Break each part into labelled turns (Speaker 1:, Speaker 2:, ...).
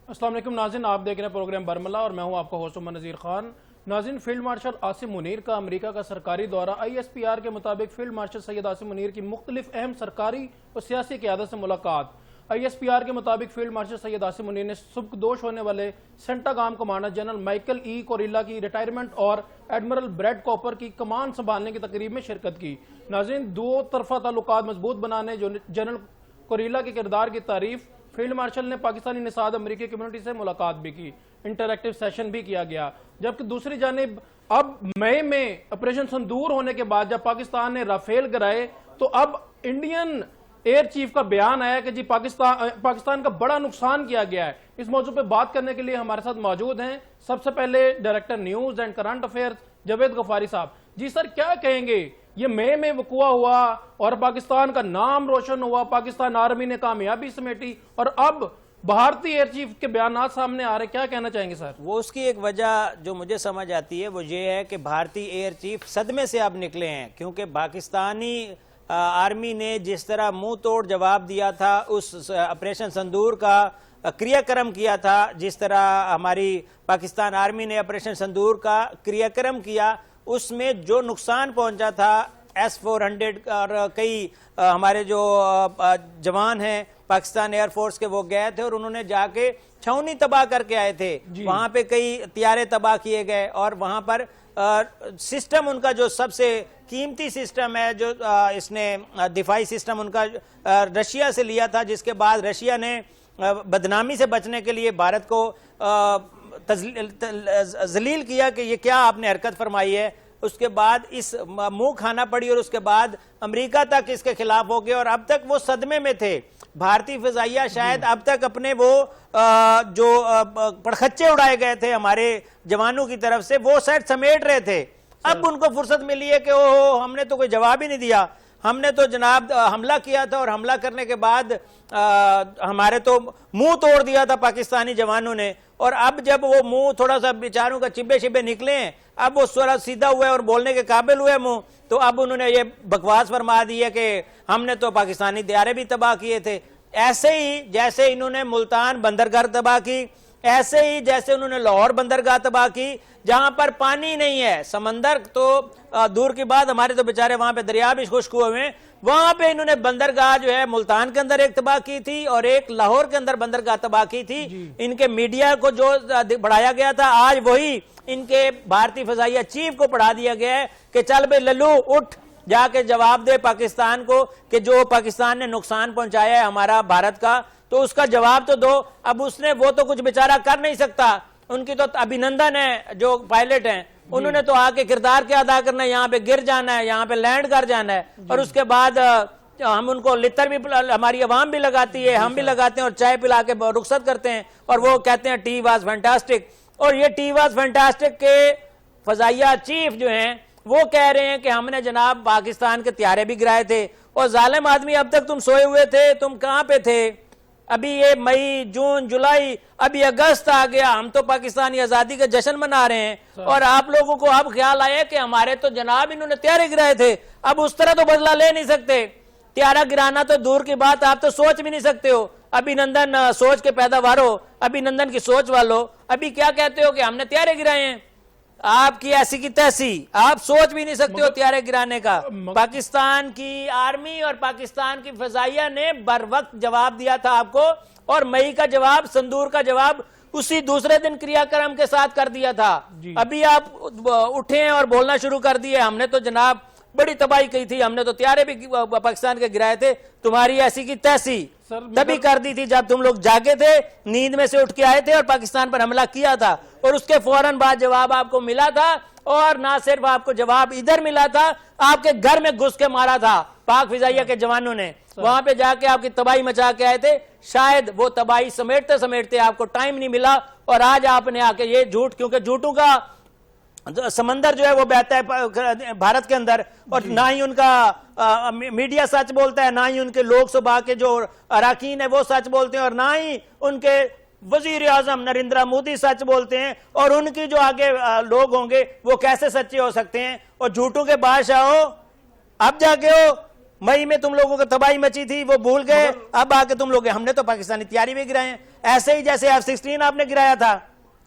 Speaker 1: अस्सलाम वालेकुम नाज़रीन, आप देख रहे हैं प्रोग्राम बरमला और मैं हूं आपका होस्ट मोहम्मद नज़ीर खान। नाज़रीन, फील्ड मार्शल आसिम मुनीर का अमेरिका का सरकारी दौरा। ISPR के मुताबिक फील्ड मार्शल सैयद आसिम मुनीर की मुख्तलिफ अहम सरकारी और सियासी क़यादत से मुलाकात। ISPR के मुताबिक फील्ड मार्शल सैयद आसिम मुनीर ने सुबकदोश होने वाले सेंटागाम कमांडर जनरल माइकल ई कोरिल्ला की रिटायरमेंट और एडमिरल ब्रैड कॉपर की कमान संभालने की तकरीब में शिरकत की। नाज़रीन, दो तरफा ताल्लुकात मजबूत बनाने जनरल कोरिल्ला के किरदार की तारीफ। फील्ड मार्शल ने पाकिस्तानी निसाद अमेरिकी कम्युनिटी से मुलाकात भी की, इंटरैक्टिव सेशन भी किया गया। जबकि दूसरी जानिब अब मई में ऑपरेशन संदूर होने के बाद जब पाकिस्तान ने राफेल गिराए तो अब इंडियन एयर चीफ का बयान आया कि जी पाकिस्तान का बड़ा नुकसान किया गया है। इस मौजू पे बात करने के लिए हमारे साथ मौजूद हैं सबसे पहले director news and current affairs Javed Ghafari साहब। जी सर, क्या कहेंगे, ये मई में वकुआ हुआ और पाकिस्तान का नाम रोशन हुआ, पाकिस्तान आर्मी ने कामयाबी समेटी और अब भारतीय एयर चीफ के बयान सामने आ रहे, क्या कहना चाहेंगे सर?
Speaker 2: वो उसकी एक वजह जो मुझे समझ आती है वो ये है कि भारतीय एयर चीफ सदमे से अब निकले हैं, क्योंकि पाकिस्तानी आर्मी ने जिस तरह मुंह तोड़ जवाब दिया था, उस ऑपरेशन संदूर का क्रियाक्रम किया था, जिस तरह हमारी पाकिस्तान आर्मी ने ऑपरेशन संदूर का क्रियाक्रम किया, उसमें जो नुकसान पहुंचा था S-400 और कई हमारे जो जवान हैं पाकिस्तान एयरफोर्स के, वो गए थे और उन्होंने जाके छावनी तबाह करके आए थे। वहां पे कई तियारे तबाह किए गए और वहां पर सिस्टम उनका जो सबसे कीमती सिस्टम है, जो इसने दिफाई सिस्टम उनका रशिया से लिया था, जिसके बाद रशिया ने बदनामी से बचने के लिए भारत को जलील किया कि ये क्या आपने हरकत फरमाई है। उसके बाद इस मुंह खाना पड़ी और उसके बाद अमेरिका तक इसके खिलाफ हो गए और अब तक वो सदमे में थे। भारतीय फिजाइया शायद अब तक अपने वो जो पड़खच्चे उड़ाए गए थे हमारे जवानों की तरफ से, वो शायद समेट रहे थे। अब उनको फुर्सत मिली है कि ओहो, हमने तो कोई जवाब ही नहीं दिया, हमने तो जनाब हमला किया था और हमला करने के बाद हमारे तो मुंह तोड़ दिया था पाकिस्तानी जवानों ने। और अब जब वो मुंह थोड़ा सा बेचारों का चिब्बे शिब्बे निकले हैं, अब वो थोड़ा सीधा हुआ है और बोलने के काबिल हुए मुंह, तो अब उन्होंने ये बकवास फरमा दी है कि हमने तो पाकिस्तानी दियारे भी तबाह किए थे। ऐसे ही जैसे इन्होंने मुल्तान बंदरगाह तबाह की, ऐसे ही जैसे उन्होंने लाहौर बंदरगाह तबाह की, जहां पर पानी नहीं है, समंदर तो दूर की बात, हमारे तो बेचारे वहां पे दरिया भी खुश्क हुए हैं, वहां पे इन्होंने बंदरगाह जो है मुल्तान के अंदर एक तबाह की थी और एक लाहौर के अंदर बंदरगाह तबाह की थी। इनके मीडिया को जो बढ़ाया गया था, आज वही इनके भारतीय फिजाइया चीफ को पढ़ा दिया गया है कि चल भाई लल्लू उठ, जाके जवाब दे पाकिस्तान को कि जो पाकिस्तान ने नुकसान पहुंचाया है हमारा भारत का, तो उसका जवाब तो दो। अब उसने वो तो कुछ बेचारा कर नहीं सकता, उनकी तो अभिनंदन है जो पायलट हैं, उन्होंने तो आके किरदार क्या अदा करना है, यहाँ पे गिर जाना है, यहाँ पे लैंड कर जाना है और उसके बाद हम उनको लितर भी, हमारी आवाम भी लगाती है, हम भी लगाते हैं और चाय पिला के रुखसत करते हैं और वो कहते हैं टी वाज फैंटास्टिक। और ये टी वाज फैंटास्टिक के फजाइया चीफ जो हैं वो कह रहे हैं कि हमने जनाब पाकिस्तान के त्यारे भी गिराए थे। और जालिम आदमी, अब तक तुम सोए हुए थे, तुम कहां पे थे? अभी ये मई, जून, जुलाई, अभी अगस्त आ गया, हम तो पाकिस्तानी आजादी का जश्न मना रहे हैं और आप लोगों को अब ख्याल आया कि हमारे तो जनाब इन्होंने त्यारे गिराए थे, अब उस तरह तो बदला ले नहीं सकते। त्यारा गिराना तो दूर की बात, आप तो सोच भी नहीं सकते हो। अभिनंदन सोच के पैदावार हो, अभिनंदन की सोच वालों, अभी क्या कहते हो कि हमने त्यारे गिराए हैं? आपकी ऐसी की तैसी, आप सोच भी नहीं सकते हो त्यारे गिराने का। पाकिस्तान की आर्मी और पाकिस्तान की फजाइया ने बर वक्त जवाब दिया था आपको, और मई का जवाब, संदूर का जवाब उसी दूसरे दिन क्रियाक्रम के साथ कर दिया था। अभी आप उठे हैं और बोलना शुरू कर दिए हमने तो जनाब बड़ी तबाही की थी, हमने तो त्यारे भी पाकिस्तान के गिराए थे। तुम्हारी ऐसी की तैसी तभी कर दी थी जब तुम लोग जागे थे, नींद में से उठ के आए थे और पाकिस्तान पर हमला किया था, और उसके फौरन बाद जवाब आपको मिला था। और ना सिर्फ आपको जवाब इधर मिला था, आपके घर में घुस के मारा था पाक फिजाइया के जवानों ने, वहां पे जाके आपकी तबाही मचा के आए थे। शायद वो तबाही समेटते समेटते आपको टाइम नहीं मिला और आज आपने आके ये झूठ, क्योंकि झूठों का समंदर जो है वो बहता है भारत के अंदर, और ना ही उनका मीडिया सच बोलता है, ना ही उनके लोग सभा के जो अरकान है वो सच बोलते हैं, और ना ही उनके वजीर आजम नरेंद्र मोदी सच बोलते हैं, और उनकी जो आगे लोग होंगे वो कैसे सच्चे हो सकते हैं? और झूठों के बादशाह हो, अब जाके हो मई में तुम लोगों को तबाही मची थी वो भूल गए, अब आके तुम लोग हमने तो पाकिस्तानी तैयारी भी गिराए हैं। ऐसे ही जैसे F-16 आपने गिराया था,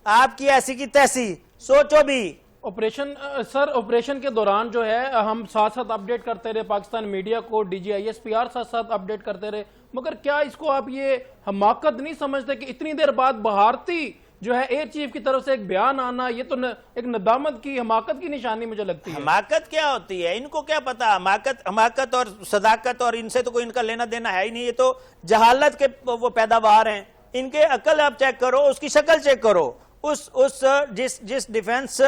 Speaker 2: आपकी ऐसी की तैसी, सोचो भी।
Speaker 1: ऑपरेशन सर, ऑपरेशन के दौरान जो है हम साथ साथ अपडेट करते रहे, पाकिस्तान मीडिया को, DGISPR साथ साथ अपडेट करते रहे, मगर क्या इसको आप ये हमाकत नहीं समझते कि इतनी देर बाद भारतीय जो है एयर चीफ की तरफ से एक बयान आना, ये तो एक नदामत की, हमाकत की निशानी मुझे लगती है।
Speaker 2: हमाकत क्या होती है, इनको क्या पता? हमाकत और सदाकत और इनसे तो कोई इनका लेना देना है ही नहीं। ये तो जहालत के वो पैदावार हैं। इनके अकल आप चेक करो, उसकी शक्ल चेक करो, उस जिस डिफेंस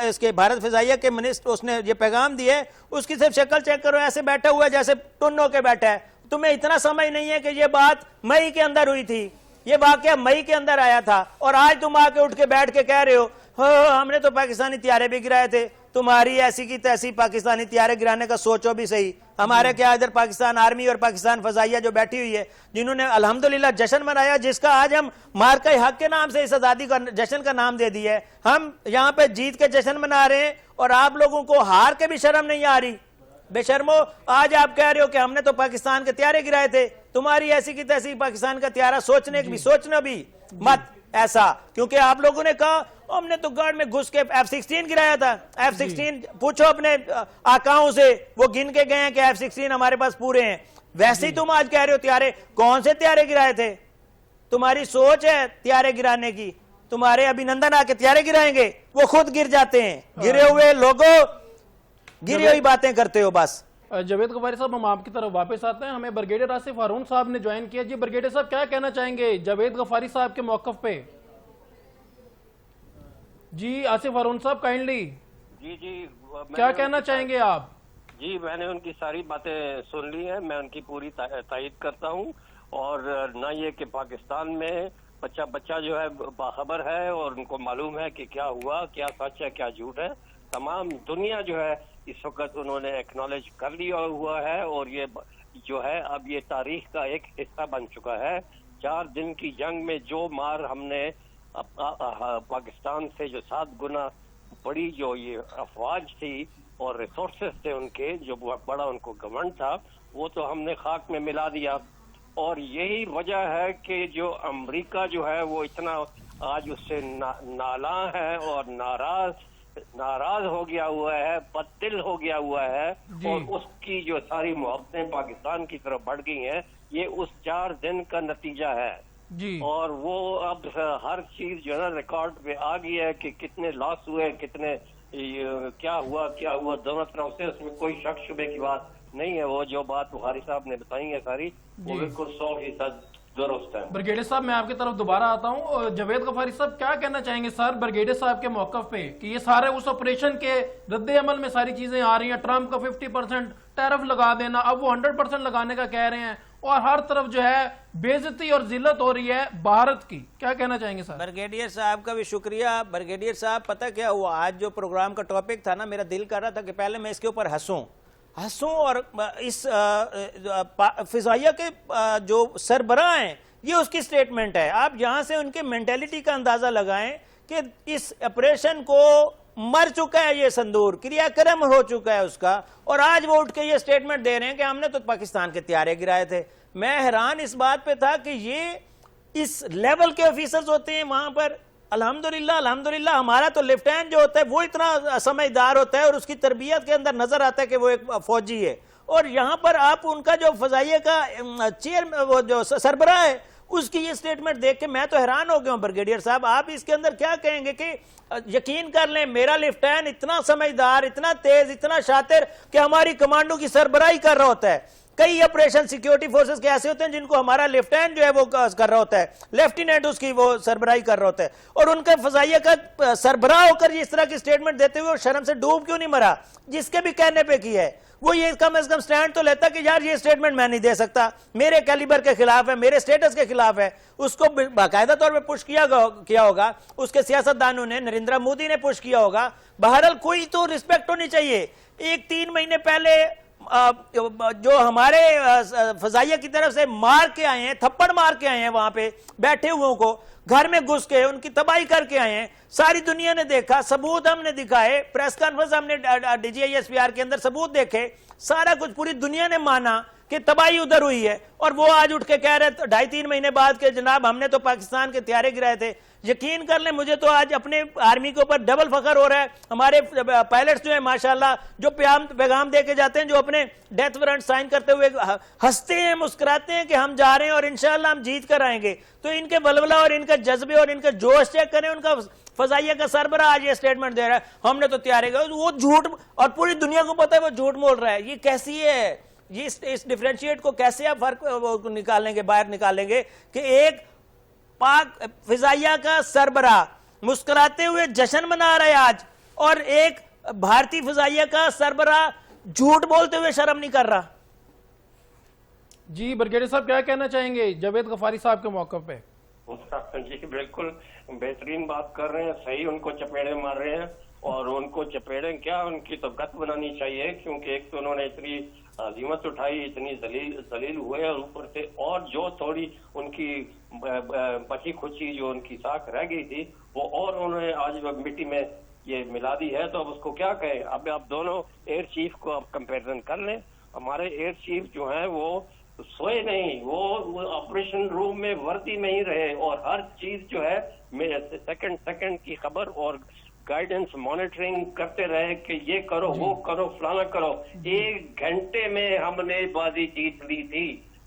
Speaker 2: इसके भारत फिजाइया के मिनिस्टर उसने ये पैगाम दिए, उसकी सिर्फ शक्ल चेक करो, ऐसे बैठा हुआ है जैसे टुन्न होके बैठा है। तुम्हें इतना समझ नहीं है कि ये बात मई के अंदर हुई थी, ये वाकया मई के अंदर आया था, और आज तुम आके उठ के बैठ के कह रहे हो हमने तो पाकिस्तानी त्यारे भी गिराए थे। तुम्हारी ऐसी की तैसी पाकिस्तानी त्यारे गिराने का सोचो भी सही। हमारे क्या इधर पाकिस्तान आर्मी और पाकिस्तान फजाइया जो बैठी हुई है, जिन्होंने अल्हम्दुलिल्लाह जश्न मनाया, जिसका आज हम मार्का हक के नाम से इस आजादी का जश्न का नाम दे दिया है। हम यहाँ पे जीत के जश्न मना रहे हैं और आप लोगों को हार के भी शर्म नहीं आ रही। बेशर्मो, आज आप कह रहे हो कि हमने तो पाकिस्तान के त्यारे गिराए थे। तुम्हारी ऐसी की तैसी पाकिस्तान का त्यारा सोचना भी मत ऐसा, क्योंकि आप लोगों ने कहा हमने तो गढ़ में घुस के F-16 गिराया था। F-16 पूछो अपने आकाओं से, वो गिन के गए हैं कि F-16 हमारे पास पूरे हैं। वैसे ही तुम आज कह रहे हो त्यारे, कौन से त्यारे गिराए थे? तुम्हारी सोच है त्यारे गिराने की, तुम्हारे अभिनंदन आके त्यारे गिराएंगे, वो खुद गिर जाते हैं। गिरे हुए लोगों गिरी हुई बातें करते हो बस।
Speaker 1: जावेद गफारी साहब, हम आपकी तरफ वापस आते हैं। हमें ब्रिगेडियर आसिफ हारून साहब ने ज्वाइन किया। जी ब्रिगेडियर साहब, क्या कहना चाहेंगे जावेद गफारी साहब के मौकफ पे? जी आसिफ हारून साहब, काइंडली।
Speaker 3: जी
Speaker 1: क्या कहना चाहेंगे आप?
Speaker 3: जी, मैंने उनकी सारी बातें सुन ली हैं, मैं उनकी पूरी तायद करता हूं। और ना ये कि पाकिस्तान में बच्चा जो है बाखबर है और उनको मालूम है कि क्या हुआ, क्या सच है, क्या झूठ है। तमाम दुनिया जो है इस वक्त उन्होंने एक्नॉलेज कर लिया हुआ है, और ये जो है अब ये तारीख का एक हिस्सा बन चुका है। 4 दिन की जंग में जो मार हमने पाकिस्तान से जो 7 गुना बड़ी जो ये अफवाज थी और रिसोर्सेस थे उनके, जो बड़ा उनको घमंड था, वो तो हमने खाक में मिला दिया। और यही वजह है कि जो अमेरिका जो है वो इतना आज उससे नाला है और नाराज हो गया हुआ है, बददिल हो गया हुआ है, और उसकी जो सारी मोहब्बतें पाकिस्तान की तरफ बढ़ गई हैं, ये उस 4 दिन का नतीजा है जी। और वो अब हर चीज जो है रिकॉर्ड पे आ गई है कि कितने लॉस हुए, कितने क्या हुआ दोनों तरफ से, उसमें कोई शक शुबे की बात नहीं है। वो जो बात बुखारी साहब ने बताई है सारी, वो बिल्कुल 100% दुरुस्त है।
Speaker 1: ब्रिगेडियर साहब, मैं आपकी तरफ दोबारा आता हूँ। जावेद गफारी साहब, क्या कहना चाहेंगे सर ब्रिगेडियर साहब के मौकफ पे कि ये सारे उस ऑपरेशन के रद्दे अमल में सारी चीजें आ रही हैं, ट्रंप का 50% टैरिफ लगा देना, अब वो 100% लगाने का कह रहे हैं, और हर तरफ जो है बेइज्जती और जिल्लत हो रही है भारत की, क्या कहना चाहेंगे सर?
Speaker 2: ब्रिगेडियर साहब का भी शुक्रिया। ब्रिगेडियर साहब, पता क्या हुआ, आज जो प्रोग्राम का टॉपिक था ना, मेरा दिल कर रहा था कि पहले मैं इसके ऊपर हंसूं और इस फिजाइया के जो सरबराह हैं, ये उसकी स्टेटमेंट है। आप यहां से उनके मेंटेलिटी का अंदाजा लगाएं कि इस ऑपरेशन को मर चुका है, ये संदूर क्रियाक्रम हो चुका है उसका, और आज वो उठ के ये स्टेटमेंट दे रहे हैं कि हमने तो पाकिस्तान के त्यारे गिराए थे। मैं हैरान इस बात पे था कि ये इस लेवल के ऑफिसर्स होते हैं वहां पर। अल्हम्दुलिल्लाह हमारा तो लेफ्टिनेंट जो होता है वो इतना समझदार होता है और उसकी तरबियत के अंदर नजर आता है कि वो एक फौजी है। और यहाँ पर आप उनका जो फजाइया का वो जो सरबराह है, उसकी ये स्टेटमेंट देख के मैं तो हैरान हो गया हूं। ब्रिगेडियर साहब, आप इसके अंदर क्या कहेंगे कि यकीन कर लें, मेरा लेफ्टिनेंट इतना समझदार, इतना तेज, इतना शातिर कि हमारी कमांडो की सरबराही कर रहा होता है। कई ऑपरेशन सिक्योरिटी फोर्सेस के ऐसे होते हैं जिनको हमारा लेफ्टिनेंट जो है वो कर रहा होता है, लेफ्टिनेंट उसकी वो सरबराही कर रहा होता है, और उनके फजाइया का सरबराह होकर इस तरह की स्टेटमेंट देते हुए शर्म से डूब क्यों नहीं मरा? जिसके भी कहने पे की है वो ये कम से कम स्टैंड तो लेता कि यार ये स्टेटमेंट मैं नहीं दे सकता, मेरे कैलिबर के खिलाफ है, मेरे स्टेटस के खिलाफ है। उसको बाकायदा तौर पे पुश किया होगा, उसके सियासतदानों ने, नरेंद्र मोदी ने पुश किया होगा। बहरहाल कोई तो रिस्पेक्ट होनी चाहिए। एक 3 महीने पहले जो हमारे फजाइया की तरफ से मार के आए हैं, थप्पड़ मार के आए हैं, वहां पे बैठे हुओं को घर में घुस के उनकी तबाही करके आए हैं, सारी दुनिया ने देखा, सबूत हमने दिखाए, प्रेस कॉन्फ्रेंस हमने DGISPR के अंदर सबूत देखे, सारा कुछ पूरी दुनिया ने माना कि तबाही उधर हुई है, और वो आज उठ के कह रहे 2.5-3 महीने बाद के जनाब हमने तो पाकिस्तान के हथियारे गिराए थे। यकीन कर लें, मुझे तो आज अपने आर्मी के ऊपर डबल फख्र हो रहा है। हमारे पायलट्स जो है माशाल्लाह, जो पैगाम दे के जाते हैं, जो अपने डेथ वारंट साइन करते हुए हंसते हैं, मुस्कुराते हैं कि हम जा रहे हैं और इंशाल्लाह हम जीत कर आएंगे। तो इनके बलबला और इनका जज्बे और इनका जोश चेक करें। उनका फजाइया का सरबराह आज ये स्टेटमेंट दे रहा है हमने तो तैयारी कर, वो झूठ, और पूरी दुनिया को पता है वो झूठ बोल रहा है। ये कैसी है, ये इस डिफरेंशिएट को कैसे आप फर्क निकालेंगे, बाहर निकालेंगे कि एक पाक फिजाइया का सरबराह मुस्कुराते हुए जश्न मना रहा है आज, और एक भारतीय फिजाइया का सरबराह झूठ बोलते हुए शर्म नहीं कर रहा।
Speaker 1: जी ब्रिगेडियर साहब क्या कहना चाहेंगे जावेद गफारी साहब के मौक़िफ़ पे?
Speaker 3: जी बिल्कुल बेहतरीन बात कर रहे हैं, सही उनको चपेड़े मार रहे हैं, और उनको चपेड़े क्या, उनकी तो गत बनानी चाहिए, क्योंकि एक तो उन्होंने इतनी अजीमत उठाई, इतनी जलील हुए, और ऊपर से और जो थोड़ी उनकी बची खुची जो उनकी साख रह गई थी वो और उन्होंने आज मिट्टी में ये मिला दी है। तो अब उसको क्या कहें। अब आप दोनों एयर चीफ को आप कंपेरिजन कर लें। हमारे एयर चीफ जो है वो सोए नहीं, वो ऑपरेशन रूम में वर्दी में ही रहे, और हर चीज जो है सेकंड की खबर और गाइडेंस मॉनिटरिंग करते रहे कि ये करो, वो करो, फलाना करो। 1 घंटे में हमने बाजी जीत ली थी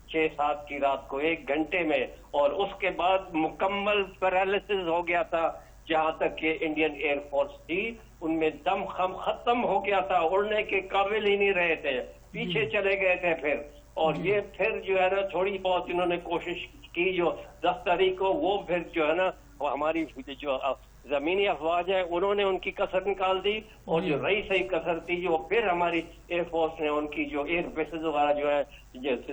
Speaker 3: 6-7 की रात को, 1 घंटे में। और उसके बाद मुकम्मल पैरालिसिस हो गया था, जहां तक ये इंडियन एयरफोर्स थी उनमें दम खत्म हो गया था, उड़ने के काबिल ही नहीं रहे थे, पीछे चले गए थे फिर। और ये फिर जो है ना थोड़ी बहुत इन्होंने कोशिश की, जो 10 तारीख को, वो फिर जो है ना वो हमारी जो जमीनी अफवाज है उन्होंने उनकी कसर निकाल दी, और जो रही सही कसर थी जो फिर हमारी एयरफोर्स ने उनकी जो एयर बेसेस वगैरह जो है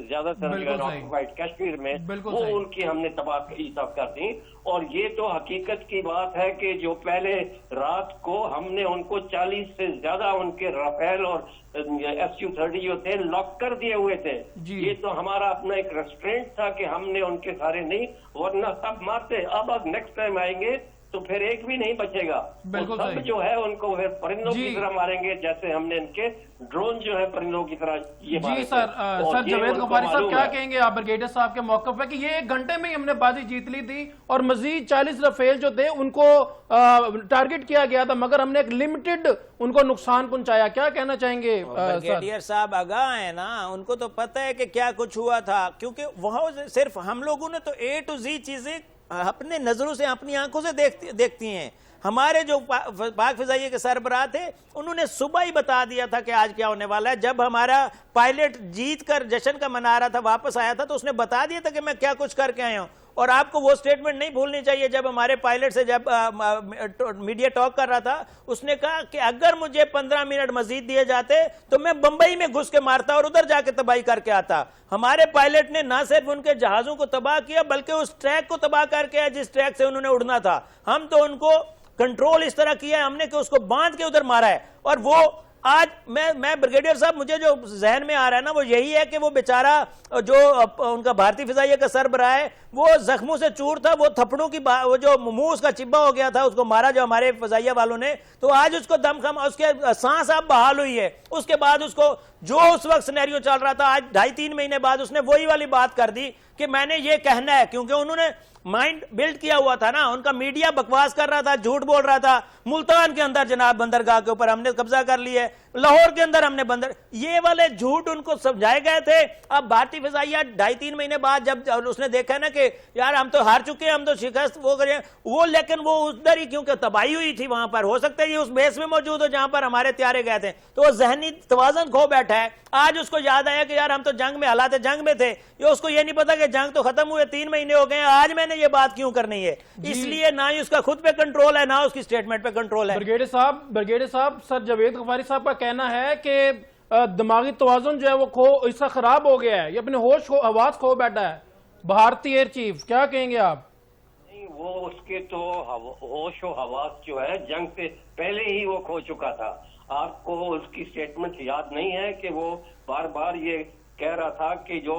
Speaker 3: ज्यादातर जो है ऑक्युपाइड कश्मीर में, वो उनकी हमने तबाह कर दी। और ये तो हकीकत की बात है कि जो पहले रात को हमने उनको 40 से ज्यादा उनके राफेल और SU-30 जो थे लॉक कर दिए हुए थे। ये तो हमारा अपना एक रेस्ट्रेंट था कि हमने उनके सारे नहीं, वरना सब मारते। अब नेक्स्ट टाइम आएंगे तो फिर एक भी नहीं बचेगा, सब जो है उनको फिर परिंदों की तरह मारेंगे, जैसे हमने इनके ड्रोन जो है परिंदों की तरह ये
Speaker 1: जी सर जावेद गफारी साहब क्या कहेंगे आप ब्रिगेडियर साहब के मौक़िफ़ है कि ये 1 घंटे में ही हमने बाजी जीत ली थी, और मजीद 40 राफेल जो थे उनको टारगेट किया गया था, मगर हमने एक लिमिटेड उनको नुकसान पहुंचाया। क्या कहना चाहेंगे?
Speaker 2: ब्रिगेडियर साहब आगाह है ना, उनको तो पता है कि क्या कुछ हुआ था, क्योंकि वहां सिर्फ हम लोगों ने तो A to Z चीजें अपने नजरों से, अपनी आंखों से देखती हैं। हमारे जो पाक फिजाइये के सरबराह थे उन्होंने सुबह ही बता दिया था कि आज क्या होने वाला है। जब हमारा पायलट जीत कर जश्न का मना रहा था, वापस आया था, तो उसने बता दिया था कि मैं क्या कुछ करके आया हूं। और आपको वो स्टेटमेंट नहीं भूलनी चाहिए, जब हमारे पायलट से जब मीडिया टॉक कर रहा था, उसने कहा कि अगर मुझे 15 मिनट मजीद दिए जाते तो मैं बंबई में घुस के मारता और उधर जाके तबाही करके आता। हमारे पायलट ने ना सिर्फ उनके जहाजों को तबाह किया, बल्कि उस ट्रैक को तबाह करके आया जिस ट्रैक से उन्होंने उड़ना था। हम तो उनको कंट्रोल इस तरह किया है हमने कि उसको बांध के उधर मारा है। और वो आज मैं ब्रिगेडियर साहब, मुझे जो जहन में आ रहा है ना वो यही है कि वो बेचारा जो उनका भारतीय फिजाइया का सरबराह है वो जख्मों से चूर था, वो थप्पड़ों की वो जो मुंह उसका चिब्बा हो गया था, उसको मारा जो हमारे फिजाइया वालों ने। तो आज उसको दमखम, उसके सांस अब बहाल हुई है। उसके बाद उसको जो उस वक्त सिनेरियो चल रहा था, आज 2.5-3 महीने बाद उसने वही वाली बात कर दी कि मैंने ये कहना है, क्योंकि उन्होंने माइंड बिल्ड किया हुआ था ना। उनका मीडिया बकवास कर रहा था, झूठ बोल रहा था। मुल्तान के अंदर जनाब बंदरगाह के ऊपर हमने कब्जा कर लिया है, लाहौर के अंदर हमने ये वाले झूठ उनको समझाए गए थे। अब भारतीय फिजाइया 2.5-3 महीने बाद जब उसने देखा ना कि यार हम तो हार चुके हैं, हम तो शिकस्त वो करें वो, लेकिन वो उधर ही क्योंकि तबाही हुई थी वहां पर, हो सकता है ये उस बेस में मौजूद हो जहां पर हमारे त्यारे गए थे, तो वो जहनी तवाजन खो बैठा है। आज उसको याद आया कि यार हम तो जंग में, हालात जंग में थे, ये उसको ये नहीं पता कि जंग तो खत्म हुए 3 महीने हो गए, आज मैंने ये बात क्यों करनी है। इसलिए ना ही उसका खुद पे कंट्रोल है, ना उसकी स्टेटमेंट पे कंट्रोल है।
Speaker 1: ब्रिगेडियर साहब सर जावेद गफारी साहब का कहना है कि दिमागी तवाज़ुन जो है वो इसका खराब हो गया है, ये अपने होश हवास खो बैठा है भारतीय एयर चीफ। क्या कहेंगे आप?
Speaker 3: नहीं, वो उसके तो होश और हवास जो है जंग से पहले ही वो खो चुका था। आपको उसकी स्टेटमेंट याद नहीं है कि वो बार बार ये कह रहा था कि जो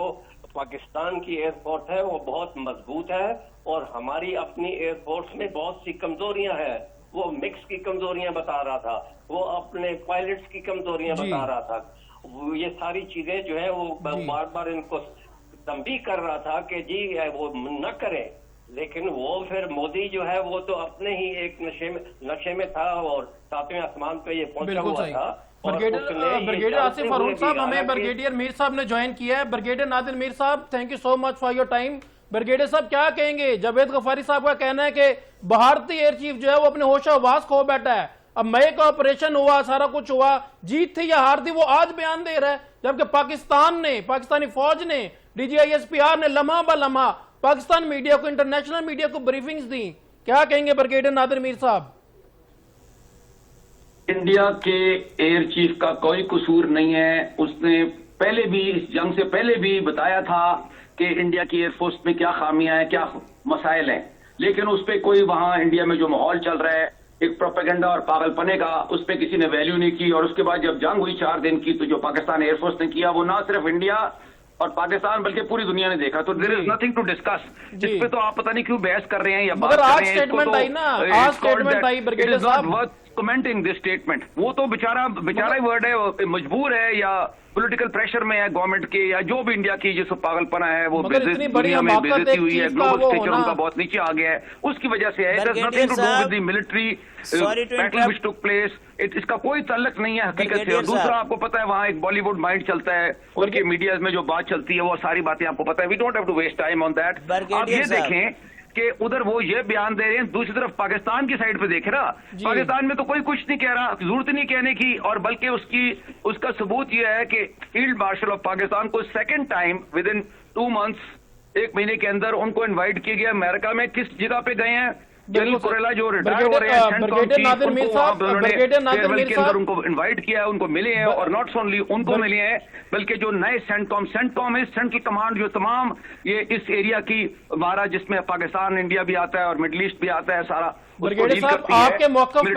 Speaker 3: पाकिस्तान की एयरफोर्स है वो बहुत मजबूत है और हमारी अपनी एयरफोर्स में बहुत सी कमजोरियां हैं। वो मिक्स की कमजोरियां बता रहा था, वो अपने पायलट्स की कमजोरियां बता रहा था। ये सारी चीजें जो है वो बार बार इनको तंबीह कर रहा था कि जी वो न करें, लेकिन वो फिर मोदी जो है वो तो अपने ही एक नशे में था और सातवें आसमान पे ये पहुंचा हुआ था।
Speaker 1: ब्रिगेडियर आसिफ अरुण साहब, हमें ब्रिगेडियर मीर साहब ने ज्वाइन किया है। ब्रिगेडियर नादिर मीर साहब, thank you so much for your time. Brigadier साहब क्या कहेंगे? जावेद गफारी साहब का कहना है कि भारतीय एयर चीफ जो है वो अपने होशो-हवास खो बैठा है। अब मई का ऑपरेशन हुआ, सारा कुछ हुआ, जीत थी या हार थी वो आज बयान दे रहा है, जबकि पाकिस्तानी फौज ने, DGISPR ने लम्हा ब लम्हा पाकिस्तान मीडिया को, इंटरनेशनल मीडिया को ब्रीफिंग्स दी। क्या कहेंगे ब्रिगेडियर नादिर मीर साहब?
Speaker 4: इंडिया के एयर चीफ का कोई कसूर नहीं है। उसने पहले भी, इस जंग से पहले भी बताया था कि इंडिया की एयरफोर्स में क्या खामियां हैं, क्या मसाइल हैं, लेकिन उस पर कोई, वहां इंडिया में जो माहौल चल रहा है एक प्रोपेगेंडा और पागलपने का, उस पर किसी ने वैल्यू नहीं की। और उसके बाद जब जंग हुई 4 दिन की, तो जो पाकिस्तान एयरफोर्स ने किया वो ना सिर्फ इंडिया और पाकिस्तान बल्कि पूरी दुनिया ने देखा। तो there is nothing to discuss. इस पे तो आप पता नहीं क्यों बहस कर रहे हैं या बात कर रहे हैं।
Speaker 1: आज स्टेटमेंट आई ना, आज स्टेटमेंट आई ब्रिगेडियर साहब,
Speaker 4: कमेंटिंग दिस स्टेटमेंट। वो तो बेचारा ही वर्ड है, मजबूर है या पॉलिटिकल प्रेशर में है गवर्नमेंट के, या जो भी इंडिया की जिस पागलपना है वो दुनिया में बेइज्जती हुई है, ग्लोबल स्टेचर उनका बहुत नीचे आ गया है, उसकी वजह से है। It has nothing to do with the military battle which took place. इसका कोई ताल्लुक नहीं है हकीकत से। और दूसरा, आपको पता है वहां एक बॉलीवुड माइंड चलता है, उनके मीडिया में जो बात चलती है वो सारी बातें आपको पता है। We don't have to waste time on that. आप ये देखें कि उधर वो ये बयान दे रहे हैं, दूसरी तरफ पाकिस्तान की साइड पे देखे ना, पाकिस्तान में तो कोई कुछ नहीं कह रहा, जरूरत नहीं कहने की। और बल्कि उसका सबूत ये है कि फील्ड मार्शल ऑफ पाकिस्तान को second time with in 2 months, 1 महीने के अंदर उनको इनवाइट किया गया अमेरिका में। किस जगह पे गए हैं? जनरल कुरेला जो रिटायर हो रहे हैं, उनको इनवाइट किया है, उनको मिले हैं। और नॉट ओनली उनको मिले हैं, बल्कि जो नए सेंटकॉम है, सेंट्रल कमांड, जो तमाम ये इस एरिया की हमारा, जिसमें पाकिस्तान, इंडिया भी आता है और मिडल ईस्ट भी आता है सारा।
Speaker 1: ब्रिगेडियर साहब आपके मौक़िफ़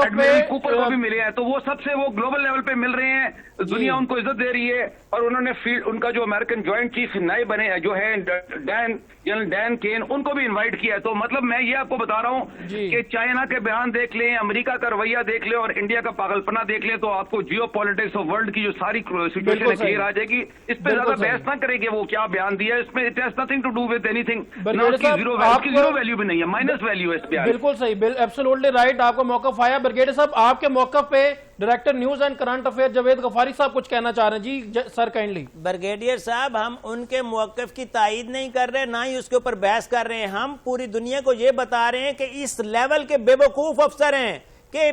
Speaker 1: पे
Speaker 4: कूपर को भी मिले हैं, तो वो सबसे वो ग्लोबल लेवल पे मिल रहे हैं, दुनिया उनको इज्जत दे रही है। और उन्होंने फील्ड, उनका जो अमेरिकन ज्वाइंट चीफ नए बने हैं जो है जनरल डैन केन, उनको भी इन्वाइट किया है। तो मतलब मैं ये आपको बता रहा हूँ कि चाइना के बयान देख लें, अमेरिका का रवैया देख लें और इंडिया का पागलपना देख लें, तो आपको जियो पॉलिटिक्स ऑफ वर्ल्ड की जो सारी सिचुएशन क्लियर आ जाएगी। इस पे ज्यादा बहस ना करेंगे वो क्या बयान दिया, इसमें it has nothing to do with anything. Zero value भी नहीं है, माइनस वैल्यू है इस पे।
Speaker 1: बिल्कुल सही, एब्सोल्युटली राइट, आपको मौक़िफ़ आया। ब्रिगेडियर साहब आपके मौक़िफ़ पे director news and current affair Javed Ghafari साहब कुछ कहना चाह रहे हैं। जी सर काइंडली।
Speaker 2: ब्रिगेडियर साहब, हम उनके मौक़िफ़ की तायीद नहीं कर रहे, ना ही उसके ऊपर बहस कर रहे हैं। हम पूरी दुनिया को ये बता रहे हैं कि इस लेवल के बेवकूफ अफसर हैं कि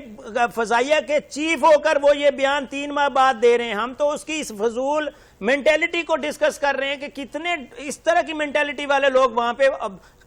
Speaker 2: फजाइया के चीफ होकर वो ये बयान 3 माह बाद दे रहे हैं। हम तो उसकी इस फजूल मेंटेलिटी को डिस्कस कर रहे हैं कि कितने इस तरह की मेंटेलिटी वाले लोग वहां पे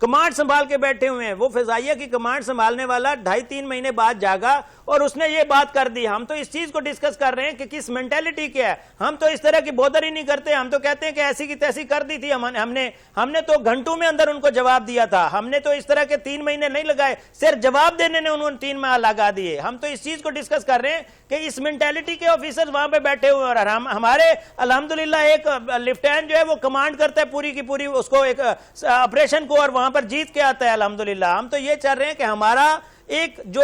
Speaker 2: कमांड संभाल के बैठे हुए हैं। वो फिजाइया की कमांड संभालने वाला 2.5-3 महीने बाद जागा और उसने ये बात कर दी। हम तो इस चीज को डिस्कस कर रहे हैं कि किस मेंटेलिटी क्या है। हम तो इस तरह की बोदर ही नहीं करते, हम तो कहते हैं कि ऐसी की तैसी कर दी थी। हमने तो घंटों में अंदर उनको जवाब दिया था। हमने तो इस तरह के 3 महीने नहीं लगाए, सिर्फ जवाब देने ने उन्होंने 3 माह लगा दिए। हम तो इस चीज को डिस्कस कर रहे हैं कि इस मेंटेलिटी के ऑफिसर वहां पे बैठे हुए और हमारे अल्हम्दुलिल्लाह एक लेफ्टिनेंट जो है वो कमांड करता है पूरी की पूरी उसको एक ऑपरेशन को और वहां पर जीत के आता है अल्हम्दुलिल्लाह। हम तो ये चाह रहे हैं कि हमारा एक जो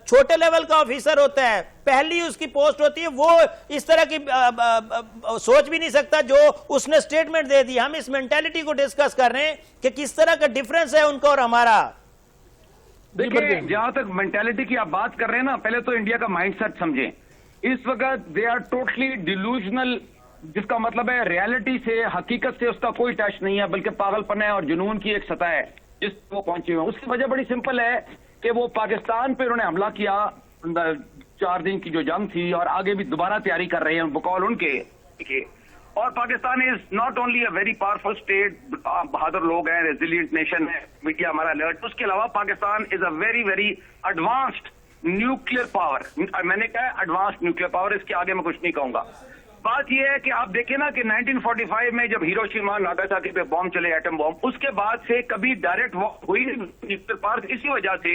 Speaker 2: छोटे लेवल का ऑफिसर होता है, पहली उसकी पोस्ट होती है, वो इस तरह की सोच भी नहीं सकता जो उसने स्टेटमेंट दे दी। हम इस मेंटेलिटी को डिस्कस कर रहे हैं कि किस तरह का डिफरेंस है उनका और हमारा।
Speaker 4: देखिए, जहां तक मेंटेलिटी की आप बात कर रहे हैं ना, पहले तो इंडिया का माइंडसेट समझें। इस वक्त दे आर टोटली डिल्यूजनल, जिसका मतलब है रियलिटी से, हकीकत से उसका कोई टच नहीं है, बल्कि पागलपन है और जुनून की एक सतह है जिस वो पहुंचे हुए। उसकी वजह बड़ी सिंपल है कि वो पाकिस्तान पे उन्होंने हमला किया 4 दिन की जो जंग थी, और आगे भी दोबारा तैयारी कर रहे हैं बकौल उनके। और Pakistan is not only a very powerful state, बहादुर लोग हैं, रेजिलियंट नेशन है, मीडिया हमारा अलर्ट। उसके अलावा Pakistan is a very very advanced nuclear power. मैंने कहा एडवांस्ड न्यूक्लियर पावर, इसके आगे मैं कुछ नहीं कहूंगा। बात यह है कि आप देखें ना कि 1945 में जब हिरोशिमा नागासाकी पे बॉम्ब चले, एटम बॉम्ब, उसके बाद से कभी डायरेक्ट वॉर हुई नहीं न्यूक्लियर पावर, इसी वजह से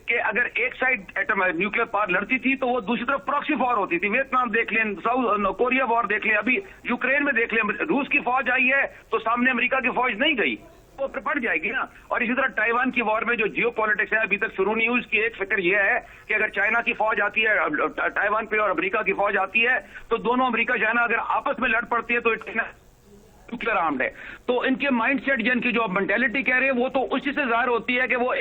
Speaker 4: कि अगर एक साइड एटम न्यूक्लियर पावर लड़ती थी तो वो दूसरी तरफ प्रॉक्सी वॉर होती थी। वियतनाम देख लें, साउथ कोरिया वॉर देख लें, अभी यूक्रेन में देख लें, रूस की फौज आई है तो सामने अमेरिका की फौज नहीं गई। वो फिर बढ़ जाएगी ना। और इसी तरह ताइवान की वॉर में जो जियो पॉलिटिक्स है, अभी तक शुरू नहीं हुई, उसकी एक फिक्र यह है कि अगर चाइना की फौज आती है ताइवान पे और अमेरिका की फौज आती है तो दोनों अमेरिका चाइना अगर आपस में लड़ पड़ती है तो न्यूक्लियर आर्म्ड है। तो इनके माइंडसेट जिनकी जो मेंटेलिटी कह रहे हैं वो तो उसी से जाहिर होती है कि वो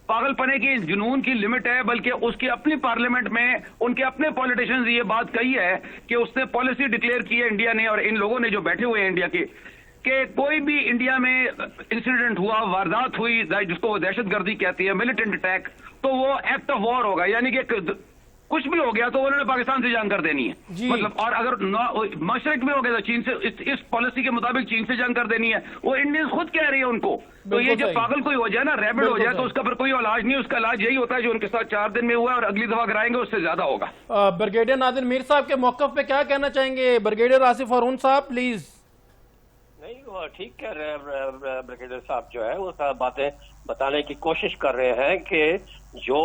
Speaker 4: पागलपने की जुनून की लिमिट है, बल्कि उसकी अपनी पार्लियामेंट में उनके अपने पॉलिटिशियंस ये बात कही है कि उसने पॉलिसी डिक्लेयर की है इंडिया ने और इन लोगों ने जो बैठे हुए हैं इंडिया के, कि कोई भी इंडिया में इंसिडेंट हुआ, वारदात हुई जिसको वो दहशतगर्दी कहती है, मिलिटेंट अटैक, तो वो एक्ट ऑफ वॉर होगा, यानी कि कुछ भी हो गया तो उन्होंने पाकिस्तान से जंग कर देनी है। मतलब और अगर मशरक में हो गया तो चीन से इस पॉलिसी के मुताबिक चीन से जंग कर देनी है। वो इंडियंस खुद कह रही है उनको। तो ये जब पागल कोई हो जाए ना, रैबिड हो जाए, तो उसका फिर कोई इलाज नहीं, उसका इलाज यही होता है जो उनके साथ 4 दिन में हुआ और अगली दफा कराएंगे उससे ज्यादा होगा।
Speaker 1: ब्रिगेडियर नाज़िर मीर साहब के मौक़िफ़ पे क्या कहना चाहेंगे? ब्रिगेडियर आसिफ हारून साहब प्लीज।
Speaker 3: नहीं, वो ठीक कह रहे हैं ब्रिगेडियर साहब, जो है वो सब बातें बताने की कोशिश कर रहे हैं कि जो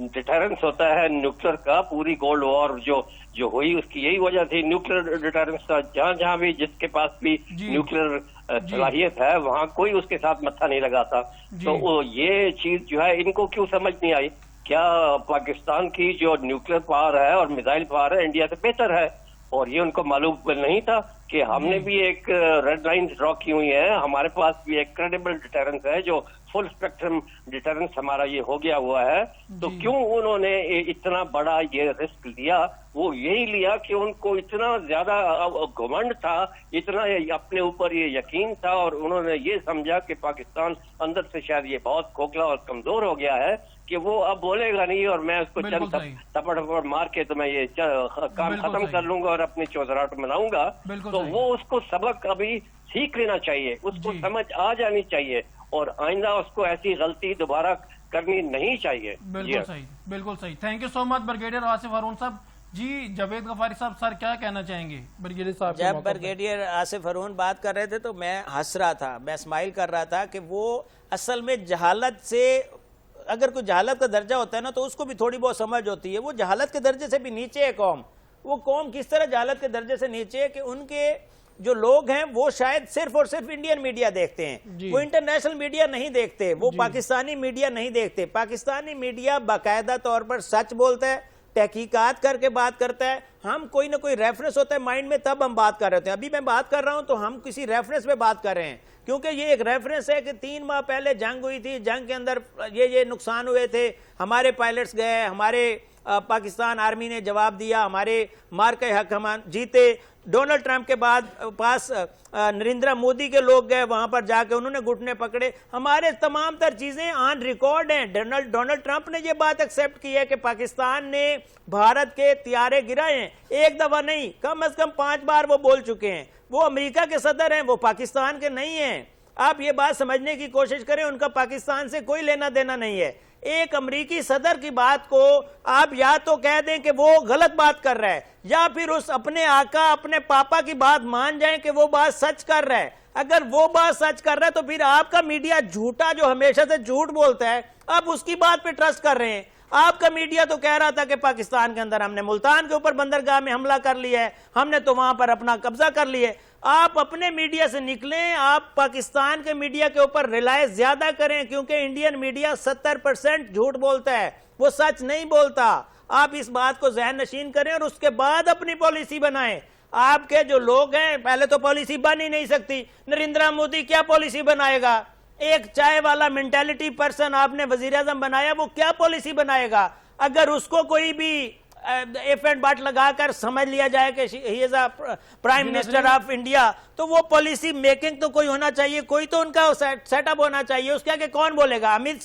Speaker 3: डिटरेंस होता है न्यूक्लियर का, पूरी कोल्ड वॉर जो हुई उसकी यही वजह थी, न्यूक्लियर डिटरेंस का। जहां भी जिसके पास भी न्यूक्लियर सलाहियत है वहां कोई उसके साथ मत्था नहीं लगाता। तो ये चीज जो है इनको क्यों समझ नहीं आई? क्या पाकिस्तान की जो न्यूक्लियर पावर है और मिसाइल पावर है इंडिया से बेहतर है? और ये उनको मालूम नहीं था कि हमने भी एक रेड लाइन ड्रॉ की हुई है, हमारे पास भी एक क्रेडिबल डिटरेंस है, जो फुल स्पेक्ट्रम डिटरेंस हमारा ये हो गया हुआ है। तो क्यों उन्होंने इतना बड़ा ये रिस्क लिया? वो यही लिया कि उनको इतना ज्यादा घमंड था, इतना अपने ऊपर ये यकीन था, और उन्होंने ये समझा कि पाकिस्तान अंदर से शायद ये बहुत खोखला और कमजोर हो गया है कि वो अब बोलेगा नहीं और मैं उसको चंद थप्पड़ मार के तो मैं ये काम खत्म कर लूंगा और अपनी चौधराहट मनाऊंगा। तो वो उसको सबक अभी सीख लेना चाहिए, उसको समझ आ जानी चाहिए और आइंदा उसको ऐसी गलती दोबारा करनी नहीं चाहिए।
Speaker 1: बिल्कुल सही, बिल्कुल सही। Thank you so much brigadier Asif Haroon साहब। जी जावेद गफारी साहब, सर क्या कहना चाहेंगे ब्रिगेडियर साहब?
Speaker 2: जब ब्रिगेडियर आसिफ हारून बात कर रहे थे तो मैं हंस रहा था, मैं स्माइल कर रहा था कि वो असल में जहालत से, अगर कोई जहालत का दर्जा होता है ना तो उसको भी थोड़ी बहुत समझ होती है। वो जहालत के दर्जे से भी नीचे है कौम। वो कौम किस तरह जहालत के दर्जे से नीचे है कि उनके जो लोग हैं वो शायद सिर्फ और सिर्फ इंडियन मीडिया देखते हैं, वो इंटरनेशनल मीडिया नहीं देखते, वो पाकिस्तानी मीडिया नहीं देखते। पाकिस्तानी मीडिया बाकायदा तौर पर सच बोलता है, तहकीकात करके बात करता है। हम कोई ना कोई रेफरेंस होता है माइंड में, तब हम बात कर रहे होते हैं। अभी मैं बात कर रहा हूं तो हम किसी रेफरेंस पे बात कर रहे हैं, क्योंकि ये एक रेफरेंस है कि 3 माह पहले जंग हुई थी, जंग के अंदर ये नुकसान हुए थे, हमारे पायलट्स गए, हमारे पाकिस्तान आर्मी ने जवाब दिया, हमारे मार के हक हम जीते। डोनाल्ड ट्रंप के बाद पास नरेंद्र मोदी के लोग गए, वहां पर जाके उन्होंने घुटने पकड़े। हमारे तमाम तर चीजें ऑन रिकॉर्ड हैं। डोनाल्ड ट्रंप ने ये बात एक्सेप्ट की है कि पाकिस्तान ने भारत के त्यारे गिराए हैं, एक दफा नहीं, कम से कम 5 बार वो बोल चुके हैं। वो अमेरिका के सदर हैं, वो पाकिस्तान के नहीं हैं। आप ये बात समझने की कोशिश करें, उनका पाकिस्तान से कोई लेना देना नहीं है। एक अमेरिकी सदर की बात को आप या तो कह दें कि वो गलत बात कर रहा है, या फिर उस अपने आका, अपने पापा की बात मान जाएं कि वो बात सच कर रहा है। अगर वो बात सच कर रहा है तो फिर आपका मीडिया झूठा, जो हमेशा से झूठ बोलता है, आप उसकी बात पे ट्रस्ट कर रहे हैं। आपका मीडिया तो कह रहा था कि पाकिस्तान के अंदर हमने मुल्तान के ऊपर बंदरगाह में हमला कर लिया है, हमने तो वहां पर अपना कब्जा कर लिया है। आप अपने मीडिया से निकलें, आप पाकिस्तान के मीडिया के ऊपर रिलाय ज्यादा करें, क्योंकि इंडियन मीडिया 70% झूठ बोलता है, वो सच नहीं बोलता। आप इस बात को ज़हन नशीन करें और उसके बाद अपनी पॉलिसी बनाएं। आपके जो लोग हैं, पहले तो पॉलिसी बन ही नहीं सकती। नरेंद्र मोदी क्या पॉलिसी बनाएगा? एक चाय वाला मेंटालिटी पर्सन आपने वजीर आजम बनाया, वो क्या पॉलिसी बनाएगा? अगर उसको कोई भी इफ एंड बट लगाकर समझ लिया जाए कि he is a prime minister of India, तो वो पॉलिसी मेकिंग तो कोई होना चाहिए, कोई तो उनका सेटअप होना चाहिए। उसके आगे कौन बोलेगा? अमित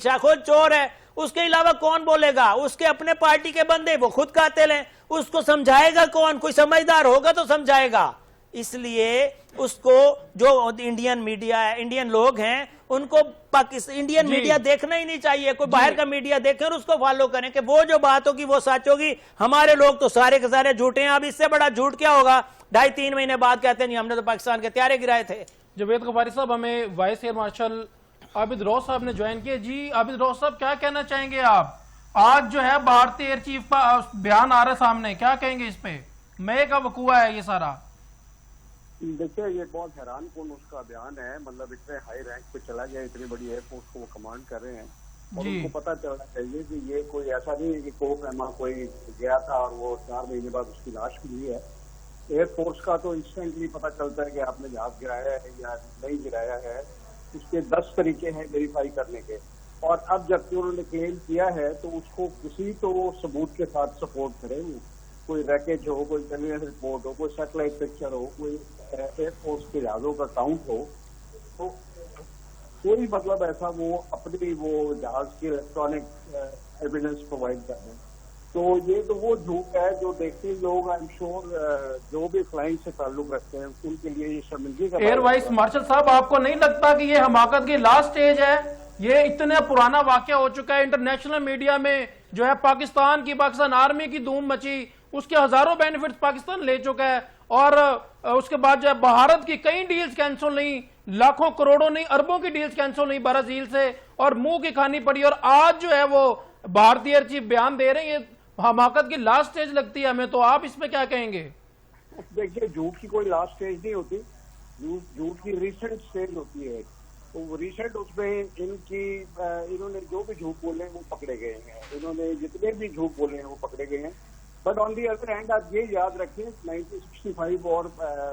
Speaker 2: शाह खुद चोर है, उसके अलावा कौन बोलेगा? उसके अपने पार्टी के बंदे, वो खुद कातिल हैं, उसको समझाएगा कौन? कोई समझदार होगा तो समझाएगा। इसलिए उसको, जो इंडियन मीडिया है, इंडियन लोग हैं, उनको पाकिस्तान इंडियन मीडिया देखना ही नहीं चाहिए। कोई बाहर का मीडिया देखें और उसको फॉलो करें कि वो जो बात होगी वो सच होगी। हमारे लोग तो सारे के सारे झूठे हैं। अब इससे बड़ा झूठ क्या होगा? 2.5-3 महीने बाद कहते नहीं हमने तो पाकिस्तान के त्यारे गिराए थे।
Speaker 1: जावेद गफारी साहब, हमें vice air marshal Abid Rauf साहब ने ज्वाइन किया। जी आबिद रौफ साहब, क्या कहना चाहेंगे आप? आज जो है भारतीय एयर चीफ का बयान आ रहा है सामने, क्या कहेंगे इस पे? मई का वकूआ है ये सारा।
Speaker 5: देखिए ये बहुत हैरान कौन उसका बयान है, मतलब इतने हाई रैंक पे चला गया, इतनी बड़ी एयरफोर्स को वो कमांड कर रहे हैं और
Speaker 1: जी।
Speaker 5: उनको पता चलना चाहिए कि ये कोई ऐसा नहीं है कि कोक एमा कोई गया था और वो 4 महीने बाद उसकी लाश मिली है। एयरफोर्स का तो इंस्टेंटली पता चलता है कि आपने जहाज गिराया है या नहीं गिराया है, उसके 10 तरीके हैं वेरीफाई करने के। और अब जबकि उन्होंने क्लेम किया है तो उसको किसी तो सबूत के साथ सपोर्ट करें, कोई रैकेज हो, कोई सर्विलेंस रिपोर्ट हो, कोई सैटेलाइट पिक्चर हो, कोई एयरफोर्स के जहाजों का काउंट हो, तो कोई मतलब ऐसा वो अपनी वो जहाज की इलेक्ट्रॉनिक एविडेंस प्रोवाइड कर दें। तो ये तो वो झूठ है जो देखते लोग, आई एम श्योर जो भी फ्लाइंग से ताल्लुक रखते हैं उनके लिए ये शर्मिंदगी का
Speaker 1: एयर वाइस मार्शल साहब, आपको नहीं लगता कि ये हमाकत की लास्ट स्टेज है? ये इतना पुराना वाकया हो चुका है, इंटरनेशनल मीडिया में जो है पाकिस्तान आर्मी की धूम मची, उसके हजारों बेनिफिट्स पाकिस्तान ले चुका है और उसके बाद जो है भारत की कई डील्स कैंसिल नहीं, लाखों करोड़ों नहीं, अरबों की डील्स कैंसिल नहीं ब्राजील से, और मुंह की खानी पड़ी। और आज जो है वो भारतीय एयर चीफ बयान दे रहे हैं, ये हमाकत की लास्ट स्टेज लगती है हमें। तो आप इस पे क्या कहेंगे?
Speaker 5: देखिए झूठ की कोई लास्ट स्टेज नहीं होती, झूठ की रिसेंट स्टेज होती है। तो वो रिसेंट उसमें इन्होंने जो भी झूठ बोले वो पकड़े गए हैं, इन्होंने जितने भी झूठ बोले हैं वो पकड़े गए हैं। But on the other hand आप ये याद रखें 1965 और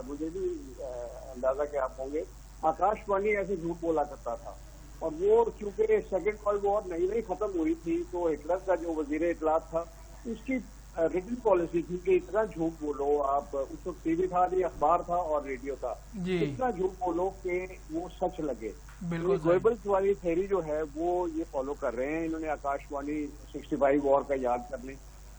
Speaker 5: मुझे भी अंदाजा कि आप होंगे, आकाशवाणी ऐसे झूठ बोला करता था। और वो क्योंकि सेकेंड वर्ल्ड वॉर नई खत्म हुई थी तो हिटलर का जो वजीर इत्तलात था उसकी रिटन पॉलिसी थी कि इतना झूठ बोलो आप, उस वक्त टीवी था नहीं, अखबार था और रेडियो था, इतना झूठ बोलो कि वो सच लगे। गोएबल्स वाली थ्योरी जो है वो ये फॉलो कर रहे हैं। इन्होंने आकाशवाणी 65 वॉर का याद कर ली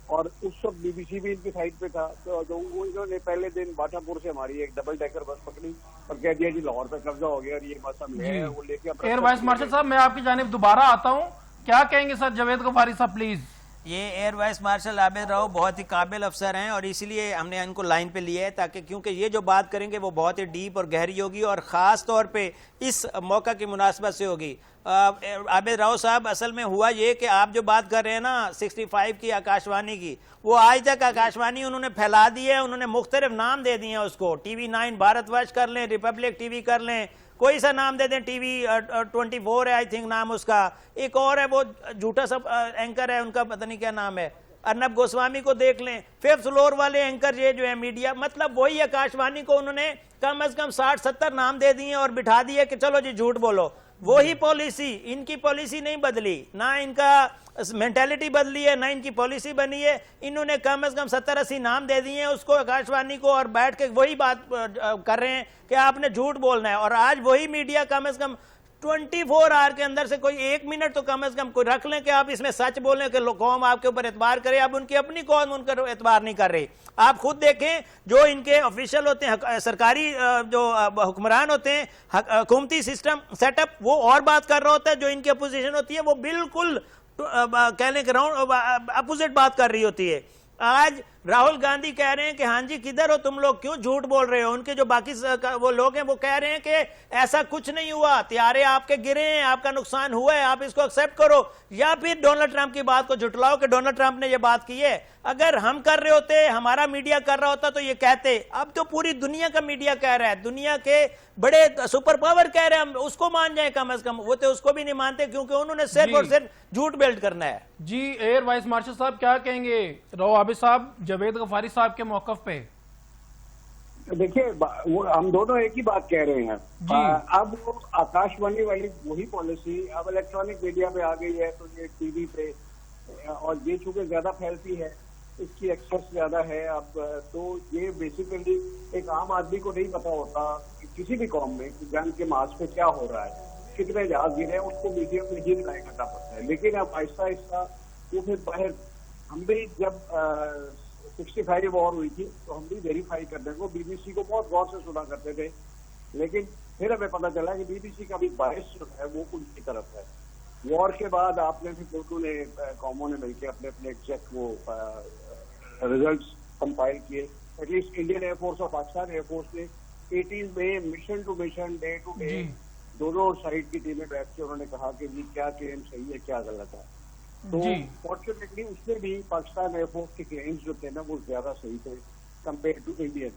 Speaker 5: और उस वक्त बीबीसी भी इनकी साइड पे था, तो वो इन्होंने पहले दिन बाटापुर से हमारी एक डबल डेकर बस पकड़ी और कह दिया जी लाहौर पे कब्जा हो गया और ये बस हम ले वो लेके।
Speaker 1: एयर वाइस मार्शल साहब, मैं आपकी जानिब दोबारा आता हूँ, क्या कहेंगे सर? जावेद गफारी साहब प्लीज।
Speaker 2: ये air vice martial Abid Rao बहुत ही काबिल अफसर हैं और इसीलिए हमने इनको लाइन पे लिया है, ताकि क्योंकि ये जो बात करेंगे वो बहुत ही डीप और गहरी होगी और ख़ास तौर पे इस मौका की मुनासबत से होगी। आबिद राव साहब, असल में हुआ ये कि आप जो बात कर रहे हैं ना 65 की आकाशवाणी की, वो आज तक आकाशवाणी उन्होंने फैला दी है, उन्होंने मुख्तलिफ नाम दे दिए हैं उसको। TV9 भारतवर्ष कर लें, रिपब्लिक TV कर लें, कोई सा नाम दे दें, TV 24 है आई थिंक नाम उसका, एक और है वो झूठा सब एंकर है उनका, पता नहीं क्या नाम है, अर्नब गोस्वामी को देख लें, 5th फ्लोर वाले एंकर ये जो है मीडिया, मतलब वही आकाशवाणी को उन्होंने कम से कम 60-70 नाम दे दिए और बिठा दिए कि चलो जी झूठ बोलो। वही पॉलिसी, इनकी पॉलिसी नहीं बदली, ना इनका मेंटालिटी बदली है, ना इनकी पॉलिसी बनी है। इन्होंने कम से कम 70-80 नाम दे दिए हैं उसको आकाशवाणी को और बैठ के वही बात कर रहे हैं कि आपने झूठ बोलना है। और आज वही मीडिया कम से कम 24 आवर के अंदर से कोई 1 मिनट तो कम से कम कोई रख लें कि आप इसमें सच बोलें कि कौम आपके ऊपर एतबार करे। अब उनकी अपनी कौम उन पर एतबार नहीं कर रही। आप खुद देखें, जो इनके ऑफिशियल होते हैं, सरकारी जो हुक्मरान होते हैं, हुकूमती सिस्टम सेटअप, वो और बात कर रहा होता है, जो इनकी अपोजिशन होती है वो बिल्कुल कहने के राउंड अपोजिट बात कर रही होती है। आज राहुल गांधी कह रहे हैं कि हाँ जी किधर हो तुम लोग, क्यों झूठ बोल रहे हो। उनके जो बाकी वो लोग हैं वो कह रहे हैं कि ऐसा कुछ नहीं हुआ, त्यारे आपके गिरे हैं, आपका नुकसान हुआ है, आप इसको एक्सेप्ट करो, या फिर डोनाल्ड ट्रंप की बात को झुटलाओ कि डोनाल्ड ट्रंप ने ये बात की है। अगर हम कर रहे होते, हमारा मीडिया कर रहा होता तो ये कहते। अब तो पूरी दुनिया का मीडिया कह रहा है, दुनिया के बड़े सुपर पावर कह रहे हैं, हम उसको मान जाए कम से कम। वो तो उसको भी नहीं मानते क्योंकि उन्होंने सिर्फ और सिर्फ झूठ बिल्ड करना है।
Speaker 1: जी एयर वाइस मार्शल साहब क्या कहेंगे राव आबिद साहब जावेद गफारी साहब के मौकफ पे?
Speaker 5: देखिए वो हम दोनों एक ही बात कह रहे हैं। अब वो आकाशवाणी वाली वही पॉलिसी अब इलेक्ट्रॉनिक मीडिया पे आ गई है, तो ये टीवी पे, और ये चूंकि ज्यादा फैलती है, इसकी एक्सेस ज्यादा है अब, तो ये बेसिकली एक आम आदमी को नहीं पता होता किसी भी कौम में कि जंग के मार्च पे क्या हो रहा है, कितने जहाज गिरे हैं, उसको मीडिया में ही दिखाई करना पड़ता है। लेकिन अब आहिस्ता आहिस्ता वो फिर बाहर, हम भी जब 65 वॉर हुई थी तो हम भी वेरीफाई करने को BBC को बहुत गौर से सुना करते थे, लेकिन फिर हमें पता चला कि BBC का भी बायस जो है वो उनकी तरफ है। वॉर के बाद आपने फिर लोगों ने, कौमों ने मिलकर अपने अपने एग्जैक्ट वो रिजल्ट्स कंपाइल किए। एटलीस्ट इंडियन एयरफोर्स और पाकिस्तान एयरफोर्स ने 18 में mission to mission, day to day, दोनों साइड की टीमें बैठ के उन्होंने कहा कि जी क्या क्लेम सही है क्या गलत है। तो फॉर्चुनेटली उसमें भी पाकिस्तान एयरफोर्स के क्लेम्स जो थे ना वो ज्यादा सही थे कंपेयर टू इंडियन।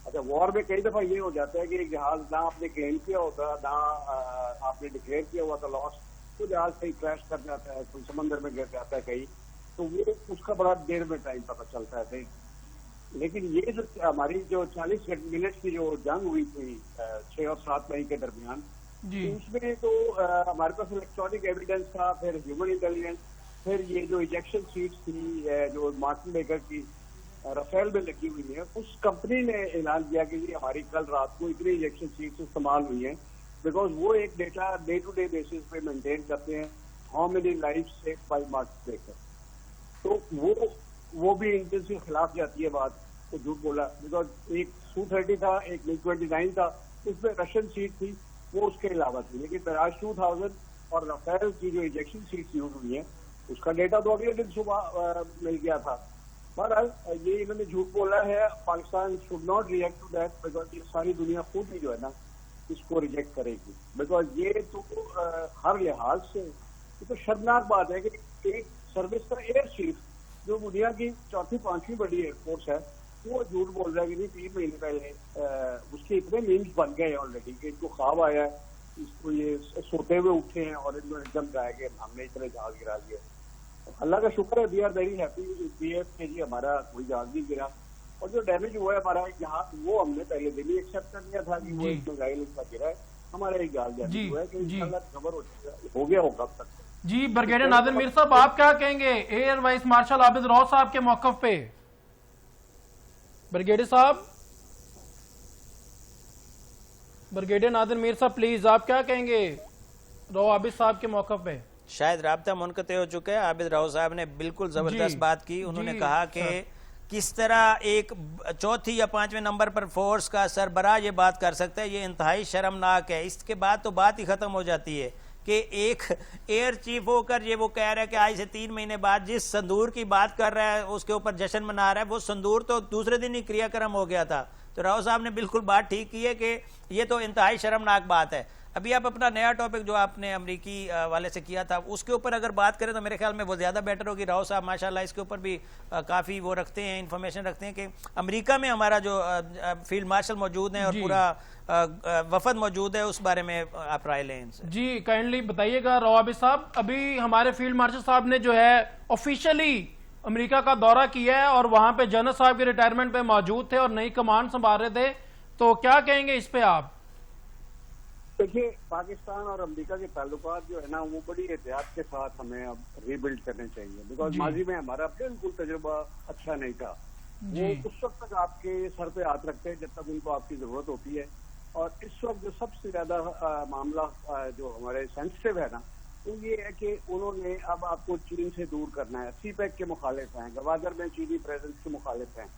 Speaker 5: अच्छा, वॉर में कई दफा ये हो जाता है कि एक जहाज ना आपने क्लेम किया होता, ना आपने डिक्लेयर किया हुआ था लॉस, तो जहाज कहीं क्रैश कर जाता है, कोई समंदर में गिर जाता है कहीं, तो वो उसका बड़ा देर में टाइम पता चलता है कहीं। लेकिन ये जो हमारी जो 40 मिनट की जो जंग हुई थी 6 और 7 मई के दरमियान, उसमें तो हमारे पास इलेक्ट्रॉनिक एविडेंस था, फिर ह्यूमन इंटेलिजेंस, फिर ये जो इजेक्शन सीट्स थी जो मार्टिन बेकर की राफेल में लगी हुई है, उस कंपनी ने ऐलान किया कि ये हमारी कल रात को इतनी इंजेक्शन सीट्स इस्तेमाल हुई हैं, बिकॉज वो एक data day to day basis पे मेंटेन करते हैं, how many life save by Martin Baker. तो वो भी इंजन के खिलाफ जाती है बात, तो झूठ बोला, बिकॉज एक Su-30 था, एक MiG-29 था, उसमें रशियन सीट थी, वो उसके अलावा थी, लेकिन मिराज 2000 और राफेल की जो इंजेक्शन सीट्स यूज हुई है उसका डेटा तो अगले दिन सुबह मिल गया था। बहरहाल ये इन्होंने झूठ बोला है, Pakistan should not react to that, because ये सारी दुनिया खुद ही जो है ना इसको रिजेक्ट करेगी, बिकॉज ये तो हर लिहाज से ये तो शर्मनाक बात है कि एक सर्विस का एयर चीफ जो दुनिया की 4वीं-5वीं बड़ी एयरफोर्स है, वो झूठ बोल रहा है कि नहीं 3 महीने पहले उसके इतने मीम्स बन गए ऑलरेडी कि इनको ख्वाब आया, इसको ये सोते हुए उठे हैं और इनको एकदम जाए कि हमने इतने जहाज गिरा दिए। अल्लाह का शुक्र है, वी आर वेरी हैप्पी के जी हमारा कोई जहाज नहीं गिरा, और जो डैमेज हुआ है हमारा एक जहाज, वो हमने पहले दिन ही एक्सेप्ट कर लिया था कि वो एक मिसाइल इसका गिरा है, हमारा एक जहाज डैमेज हुआ है कि इंशाल्लाह खबर हो गया होगा अब तक।
Speaker 1: जी ब्रिगेडियर नादिर मीर साहब, आप क्या कहेंगे air vice martial Abid Rauf साहब के मौकफ पे? ब्रिगेडियर साहब, ब्रिगेडियर नादिर मीर साहब प्लीज, आप क्या कहेंगे रऊफ आबिद साहब के मौकफ पे?
Speaker 2: शायद राब्ता मुनक़ते हो चुका है। आबिद रऊफ साहब ने बिल्कुल जबरदस्त बात की। उन्होंने कहा कि किस तरह एक 4थे या 5वें नंबर पर फोर्स का सरबराह ये बात कर सकता है, ये इंतहाई शर्मनाक है। इसके बाद तो बात ही खत्म हो जाती है कि एक एयर चीफ होकर ये वो कह रहा है कि आज से 3 महीने बाद जिस संदूर की बात कर रहा है उसके ऊपर जश्न मना रहा है, वो संदूर तो दूसरे दिन ही क्रियाक्रम हो गया था। तो राव साहब ने बिल्कुल बात ठीक की है कि ये तो इंतहाई शर्मनाक बात है। अभी आप अपना नया टॉपिक जो आपने अमरीकी वाले से किया था उसके ऊपर अगर बात करें तो मेरे ख्याल में वो ज़्यादा बेटर होगी। राव साहब माशाल्लाह इसके ऊपर भी काफ़ी वो रखते हैं, इंफॉर्मेशन रखते हैं कि अमेरिका में हमारा जो फील्ड मार्शल मौजूद है और पूरा वफद मौजूद है, उस बारे में आप राय लें इनसे।
Speaker 1: जी काइंडली बताइएगा राव आबिद साहब। अभी हमारे फील्ड मार्शल साहब ने जो है ऑफिशियली अमेरिका का दौरा किया है और वहां पे जनरल साहब के रिटायरमेंट पे मौजूद थे और नई कमान संभाल रहे थे, तो क्या कहेंगे इस पे आप?
Speaker 5: देखिए, पाकिस्तान और अमेरिका के ताल्लुकात जो है ना वो बड़ी एहतियात के साथ हमें अब रीबिल्ड करने चाहिए, बिकॉज माजी में हमारा बिल्कुल तजुर्बा अच्छा नहीं था। वो उस वक्त तक आपके सर पे हाथ रखते हैं जब तक उनको आपकी जरूरत होती है, और इस वक्त जो सबसे ज्यादा मामला जो हमारे सेंसिटिव है ना तो ये है कि उन्होंने अब आपको चीन से दूर करना है। सीपैक के मुखालिफ हैं, गवादर में चीनी प्रेजेंस के मुखालिफ हैं,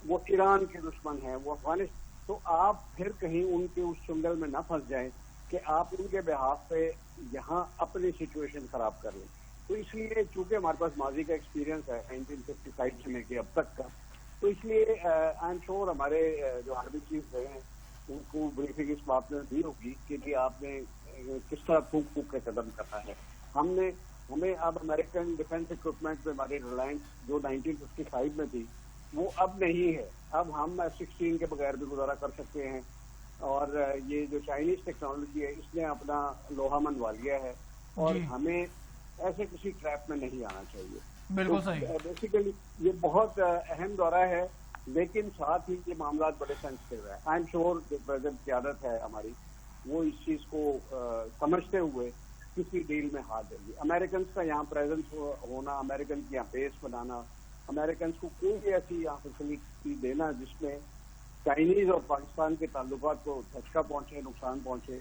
Speaker 5: वो ईरान के दुश्मन हैं, वो अफगानिस्तान। तो आप फिर कहीं उनके उस चुंगल में ना फंस जाएं कि आप उनके बिहाफ पे यहाँ अपनी सिचुएशन खराब कर लें। तो इसलिए चूंकि हमारे पास माजी का एक्सपीरियंस है 1955 से लेके अब तक का, तो इसलिए आई एम श्योर हमारे जो आर्मी चीफ हैं उनको ब्रीफिंग इस बात में दी होगी कि आपने किस तरह फूक फूक के कदम करना है। हमें अब अमेरिकन डिफेंस इक्विपमेंट में हमारी रिलायंस जो 1955 में थी वो अब नहीं है। अब हम F-16 के बगैर भी गुजारा कर सकते हैं, और ये जो चाइनीज टेक्नोलॉजी है इसने अपना लोहा मनवा लिया है, और हमें ऐसे किसी ट्रैप में नहीं आना चाहिए।
Speaker 1: बिल्कुल सही।
Speaker 5: बेसिकली ये बहुत अहम दौरा है, लेकिन साथ ही ये मामला बड़े सेंसिटिव है। आई एम श्योर प्रेजेंट क़यादत है हमारी, वो इस चीज को समझते हुए किसी डील में हाथ देंगे। अमेरिकन का यहाँ प्रेजेंस होना, अमेरिकन की यहाँ बेस बनाना, अमेरिकन को कोई भी ऐसी यहाँ फैसिलिटी देना जिसमें चाइनीज और पाकिस्तान के ताल्लुकात को झटका पहुंचे, नुकसान पहुंचे,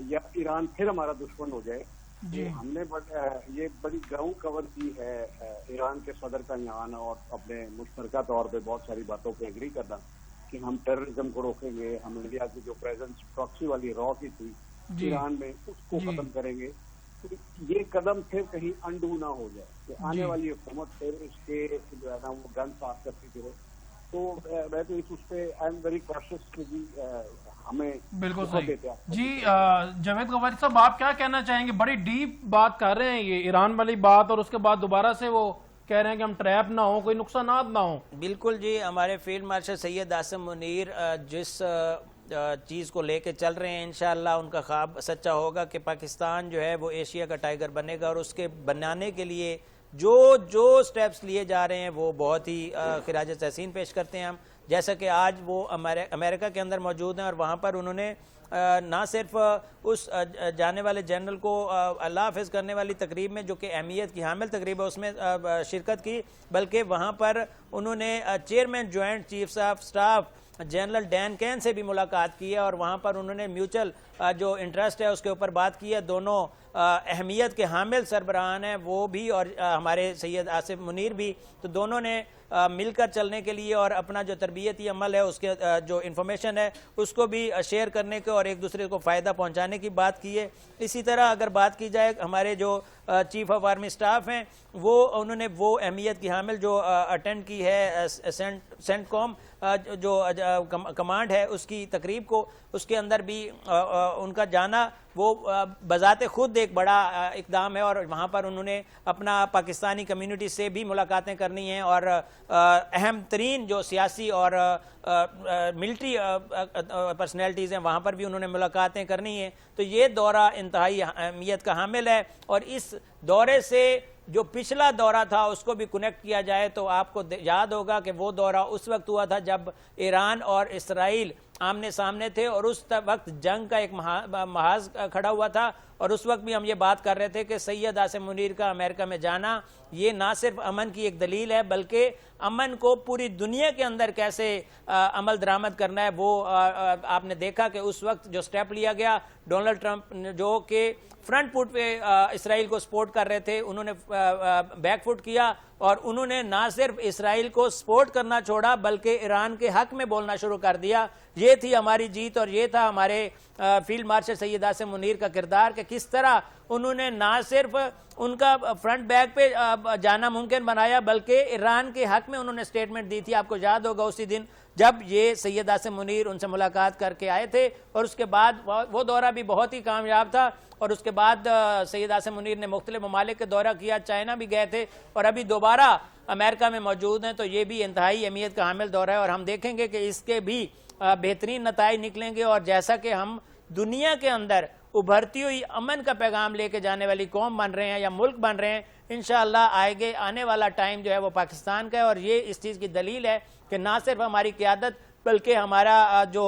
Speaker 5: या ईरान फिर हमारा दुश्मन हो जाए। तो हमने ये बड़ी ग्राउंड कवर की है ईरान के सदर का यहाँ आना और अपने मुश्तरका तौर पे बहुत सारी बातों पे एग्री करना कि हम टेररिज्म को रोकेंगे, हम इंडिया की जो प्रेजेंस प्रॉक्सी वाली रॉ की थी ईरान में उसको खत्म करेंगे। तो ये कदम फिर कहीं अंडू ना हो जाए कि आने वाली हुकूमत फिर इसके जो है ना वो गन साफ करती रहे। तो मैं तो इस उस पे आई एम वेरी कॉशियस कि हमें
Speaker 1: बिल्कुल सही। जी जावेद गवारी साहब, आप क्या कहना चाहेंगे? बड़ी डीप बात कर रहे हैं ये ईरान वाली बात, और उसके बाद दोबारा से वो कह रहे हैं कि हम ट्रैप ना हो, कोई नुकसानात ना हो।
Speaker 2: बिल्कुल जी, हमारे फील्ड मार्शल सैयद आसिम मुनीर जिस चीज़ को लेके चल रहे हैं, इंशाअल्लाह उनका ख्वाब सच्चा होगा कि पाकिस्तान जो है वो एशिया का टाइगर बनेगा, और उसके बनाने के लिए जो जो स्टेप्स लिए जा रहे हैं वो बहुत ही खिराज तहसीन पेश करते हैं हम। जैसा कि आज वो अमेरिका के अंदर मौजूद हैं और वहाँ पर उन्होंने ना सिर्फ उस जाने वाले जनरल को अल्लाह हाफ़िज़ करने वाली तकरीब में, जो कि अहमियत की हामिल तकरीब है, उसमें शिरकत की, बल्कि वहाँ पर उन्होंने chairman joint chiefs of staff general Dan can say भी मुलाकात की है, और वहाँ पर उन्होंने म्यूचुअल जो इंटरेस्ट है उसके ऊपर बात की है। दोनों अहमियत के हामिल सरबराहान हैं, वो भी और हमारे सैयद आसिम मुनीर भी, तो दोनों ने मिलकर चलने के लिए और अपना जो तरबियती अमल है उसके जो इन्फॉर्मेशन है उसको भी शेयर करने के और एक दूसरे को फ़ायदा पहुंचाने की बात की है। इसी तरह अगर बात की जाए हमारे जो चीफ ऑफ आर्मी स्टाफ हैं, वो उन्होंने वो अहमियत की हामिल जो अटेंड की है सेंटकॉम जो कमांड है उसकी तकरीब को, उसके अंदर भी उनका जाना वो बजाते खुद एक बड़ा इकदाम है, और वहाँ पर उन्होंने अपना पाकिस्तानी कम्युनिटी से भी मुलाकातें करनी हैं, और अहम तरीन जो सियासी और मिलिट्री पर्सनैलिटीज़ हैं वहाँ पर भी उन्होंने मुलाकातें करनी हैं। तो ये दौरा इंतहाई अहमियत का हामिल है, और इस दौरे से जो पिछला दौरा था उसको भी कनेक्ट किया जाए तो आपको याद होगा कि वो दौरा उस वक्त हुआ था जब ईरान और इसराइल आमने सामने थे, और उस वक्त जंग का एक महाज खड़ा हुआ था, और उस वक्त भी हम ये बात कर रहे थे कि सैयद आसिम मुनीर का अमेरिका में जाना ये ना सिर्फ अमन की एक दलील है, बल्कि अमन को पूरी दुनिया के अंदर कैसे अमल दरामद करना है वो आपने देखा कि उस वक्त जो स्टेप लिया गया, डोनाल्ड ट्रंप जो कि फ्रंट फुट पे इसराइल को सपोर्ट कर रहे थे, उन्होंने बैक फुट किया, और उन्होंने ना सिर्फ इसराइल को सपोर्ट करना छोड़ा बल्कि ईरान के हक में बोलना शुरू कर दिया। ये थी हमारी जीत, और ये था हमारे फील्ड मार्शल सैयद आसिम मुनीर का किरदार कि किस तरह उन्होंने ना सिर्फ उनका फ्रंट बैक पे जाना मुमकिन बनाया बल्कि ईरान के हक में उन्होंने स्टेटमेंट दी थी। आपको याद होगा उसी दिन जब ये सैयद आसिम मुनीर उनसे मुलाकात करके आए थे, और उसके बाद वो दौरा भी बहुत ही कामयाब था, और उसके बाद सैयद आसिम मुनीर ने मुख्तलिफ ममालिक का दौरा किया, चाइना भी गए थे, और अभी दोबारा अमेरिका में मौजूद हैं। तो ये भी इंतहाई अहमियत का हामिल दौरा है, और हम देखेंगे कि इसके भी बेहतरीन नताइज निकलेंगे, और जैसा कि हम दुनिया के अंदर उभरती हुई अमन का पैगाम लेके जाने वाली कौम बन रहे हैं या मुल्क बन रहे हैं, इंशाअल्लाह आने वाला टाइम जो है वो पाकिस्तान का है। और ये इस चीज़ की दलील है कि ना सिर्फ हमारी क़यादत बल्कि हमारा जो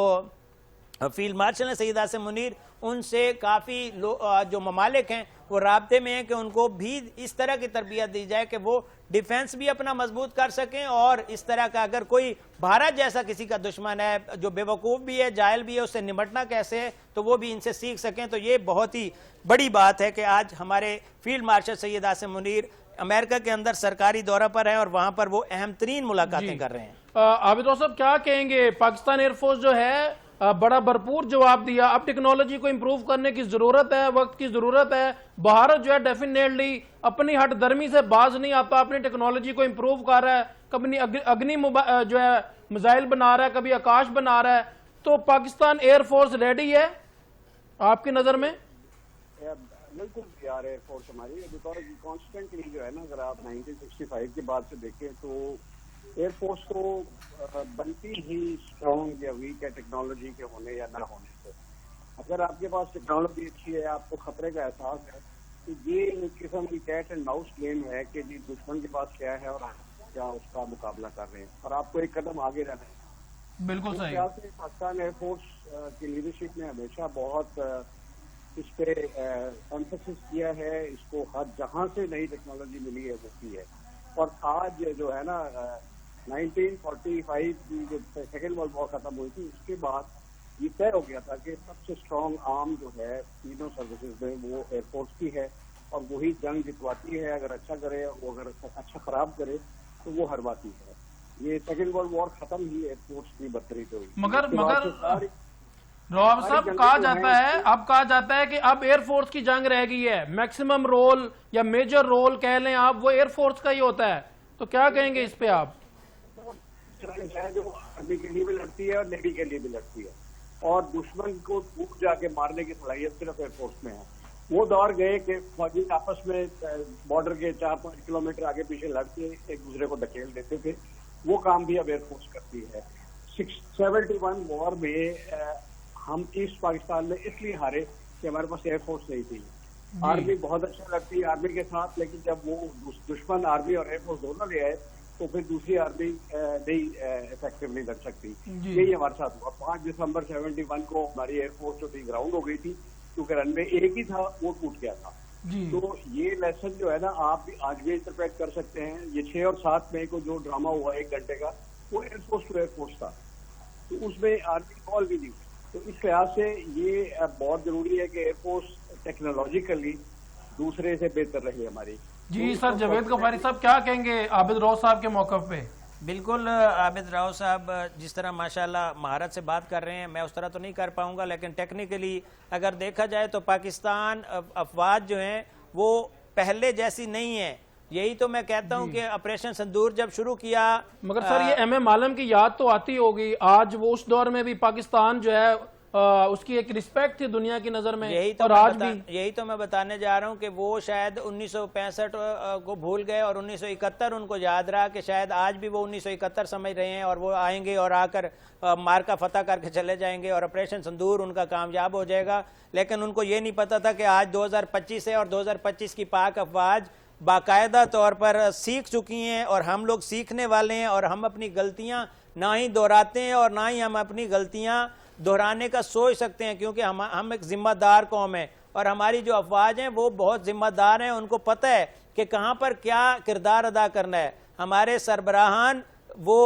Speaker 2: फील्ड मार्शल है सैयद आसिम मुनीर, उनसे काफ़ी जो ममालिक हैं वो राब्ते में हैं कि उनको भी इस तरह की तरबियत दी जाए कि वो डिफेंस भी अपना मजबूत कर सकें, और इस तरह का अगर कोई भारत जैसा किसी का दुश्मन है जो बेवकूफ़ भी है, जाहिल भी है, उससे निपटना कैसे है, तो वो भी इनसे सीख सकें। तो ये बहुत ही बड़ी बात है कि आज हमारे field marshal Syed Asim Munir America के अंदर सरकारी दौरा पर है, और वहाँ पर वो अहम तरीन मुलाकातें कर रहे हैं।
Speaker 1: आबिद साहब क्या कहेंगे, पाकिस्तान एयरफोर्स जो है बड़ा भरपूर जवाब दिया, अब टेक्नोलॉजी को इंप्रूव करने की जरूरत है, वक्त की जरूरत है। भारत जो है डेफिनेटली अपनी हट दर्मी से बाज नहीं आता, अपनी टेक्नोलॉजी को इंप्रूव कर रहा है, कभी अग्नि जो है मिसाइल बना रहा है, कभी आकाश बना रहा है। तो पाकिस्तान एयरफोर्स रेडी है आपकी नजर में?
Speaker 5: बिल्कुल तैयार है एयरफोर्स हमारी, बिकॉज कॉन्स्टेंटली जो है ना, अगर आप 1965 के बाद से देखें तो एयरफोर्स तो बनती ही स्ट्रॉन्ग या वीक है टेक्नोलॉजी के होने या ना होने से। अगर आपके पास टेक्नोलॉजी अच्छी है, आपको खतरे का एहसास है, तो ये एक किस्म की कैट एंड माउस गेम है कि जी दुश्मन के पास क्या है और क्या उसका मुकाबला कर रहे हैं, और आपको एक कदम आगे रहना है।
Speaker 1: बिल्कुल सही।
Speaker 5: पाकिस्तान एयरफोर्स की लीडरशिप ने हमेशा बहुत इस पे एम्फेसिस किया है, इसको हर जहां से नई टेक्नोलॉजी मिली है वो की है। और आज जो है ना 1945 की जो सेकेंड वर्ल्ड वॉर खत्म हुई थी, उसके बाद ये तय हो गया था कि सबसे स्ट्रॉन्ग आर्म जो है तीनों सर्विसेज में वो एयरफोर्स की है, और वही जंग जितवाती है। अगर अच्छा करे, वो अगर अच्छा खराब करे तो वो हरवाती है। ये सेकेंड वर्ल्ड वॉर खत्म ही एयरफोर्स की बदतरी से हुई।
Speaker 1: मगर रॉब साहब कहा जाता है कि अब एयरफोर्स की जंग रह गई है, मैक्सिमम रोल या मेजर रोल कह लें आप, वो एयरफोर्स का ही होता है। तो क्या कहेंगे इस पे आप?
Speaker 5: जो आर्मी के लिए भी लड़ती है और नेवी के लिए भी लड़ती है, और दुश्मन को दूर जाके मारने की सलाहियत सिर्फ एयरफोर्स में है। वो दौर गए कि फौजी आपस में बॉर्डर के 4-5 किलोमीटर आगे पीछे लड़के एक दूसरे को धकेल देते थे। वो काम भी अब एयरफोर्स करती है। 71 वॉर में हम ईस्ट पाकिस्तान में इसलिए हारे कि हमारे पास एयरफोर्स नहीं थी। आर्मी बहुत अच्छा लगती है आर्मी के साथ, लेकिन जब वो दुश्मन आर्मी और एयरफोर्स दोनों ले आए तो फिर दूसरी आर्मी नहीं इफेक्टिव नहीं लड़ सकती। यही हमारे साथ हुआ। 5 दिसंबर 71 को हमारी एयरफोर्स जो थी ग्राउंड हो गई थी, क्योंकि रनवे एक ही था, वो टूट गया था। तो ये लेसन जो है ना, आप आज भी इंटरप्रेट कर सकते हैं। ये 6 और 7 मई को जो ड्रामा हुआ 1 घंटे का, वो एयरफोर्स टू एयरफोर्स था, तो उसमें आर्मी कॉल भी नहीं हुई। तो इस लिहाज से ये बहुत जरूरी है कि एयरफोर्स टेक्नोलॉजिकली दूसरे से बेहतर रही हमारी।
Speaker 1: जी सर, जावेद गफारी साहब क्या कहेंगे आबिद राव साहब के मौक़िफ़ पे?
Speaker 2: बिल्कुल, आबिद राव साहब जिस तरह माशाल्लाह महारत से बात कर रहे हैं, मैं उस तरह तो नहीं कर पाऊंगा, लेकिन टेक्निकली अगर देखा जाए तो पाकिस्तान अफवाज जो हैं वो पहले जैसी नहीं है। यही तो मैं कहता हूं कि ऑपरेशन सिंदूर जब शुरू किया,
Speaker 1: मगर सर ये MM आलम की याद तो आती होगी। आज वो उस दौर में भी पाकिस्तान जो है उसकी एक रिस्पेक्ट थी दुनिया की नजर में, और आज भी
Speaker 2: यही तो मैं बताने जा रहा हूं कि वो शायद 1965 को भूल गए और 1971 उनको याद रहा कि शायद आज भी वो 1971 समझ रहे हैं, और वो आएंगे और आकर मार्का फतह करके चले जाएंगे और ऑपरेशन सिंदूर उनका कामयाब हो जाएगा। लेकिन उनको ये नहीं पता था कि आज 2025 है और 2025 की पाक अफवाज बाकायदा तौर पर सीख चुकी हैं, और हम लोग सीखने वाले हैं, और हम अपनी गलतियां ना ही दोहराते हैं और ना ही हम अपनी गलतियां दोहराने का सोच सकते हैं, क्योंकि हम एक जिम्मेदार कौम है और हमारी जो अफवाज हैं वो बहुत जिम्मेदार हैं। उनको पता है कि कहां पर क्या किरदार अदा करना है। हमारे सरबराहान वो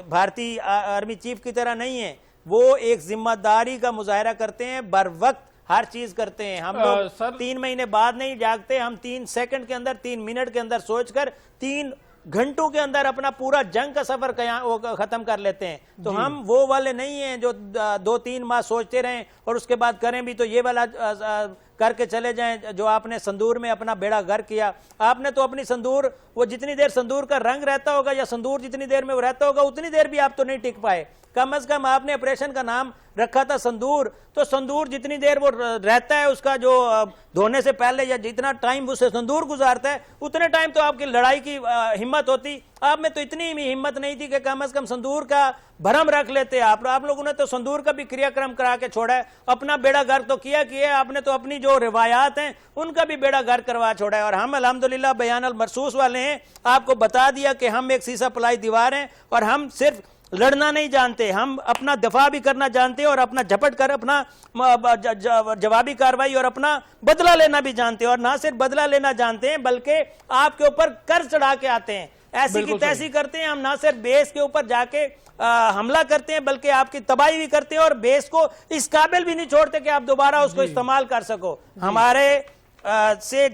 Speaker 2: भारतीय आर्मी चीफ की तरह नहीं है, वो एक जिम्मेदारी का मुजाहरा करते हैं, बर वक्त हर चीज करते हैं। हम लोग 3 महीने बाद नहीं जागते, हम 3 सेकंड के अंदर, 3 मिनट के अंदर सोचकर 3 घंटों के अंदर अपना पूरा जंग का सफर खत्म कर लेते हैं। तो हम वो वाले नहीं हैं जो 2-3 माह सोचते रहें और उसके बाद करें भी तो ये वाला करके चले जाएं जो आपने संदूर में अपना बेड़ा गर्क किया। आपने तो अपनी संदूर, वो जितनी देर संदूर का रंग रहता होगा या संदूर जितनी देर में वो रहता होगा उतनी देर भी आप तो नहीं टिक पाए। कम से कम आपने ऑपरेशन का नाम रखा था संदूर, तो संदूर जितनी देर वो रहता है, उसका जो धोने से पहले या जितना टाइम उससे संदूर गुजारता है, उतने टाइम तो आपकी लड़ाई की हिम्मत होती। आप में तो इतनी हिम्मत नहीं थी कि कम से कम संदूर का भरम रख लेते। आप लोगों ने तो संदूर का भी क्रियाक्रम करा के छोड़ा है, अपना बेड़ा गर्क तो किया आपने, तो अपनी जो रिवायात हैं उनका भी बेड़ा गर्क करवा छोड़ा है। और हम अल्हम्दुलिल्लाह बयान अल मरसूस वाले हैं, आपको बता दिया कि हम एक सीसा पलाई दीवार हैं और हम सिर्फ लड़ना नहीं जानते, हम अपना दफा भी करना जानते हैं और अपना झपट कर अपना जवाबी कार्रवाई और अपना बदला लेना भी जानते हैं। और ना सिर्फ बदला लेना जानते हैं बल्कि आपके ऊपर कर चढ़ा के आते हैं, ऐसी की तैसी करते हैं। हम ना सिर्फ बेस के ऊपर जाके हमला करते हैं बल्कि आपकी तबाही भी करते हैं और बेस को इस काबिल भी नहीं छोड़ते कि आप दोबारा उसको इस्तेमाल कर सको। हमारे से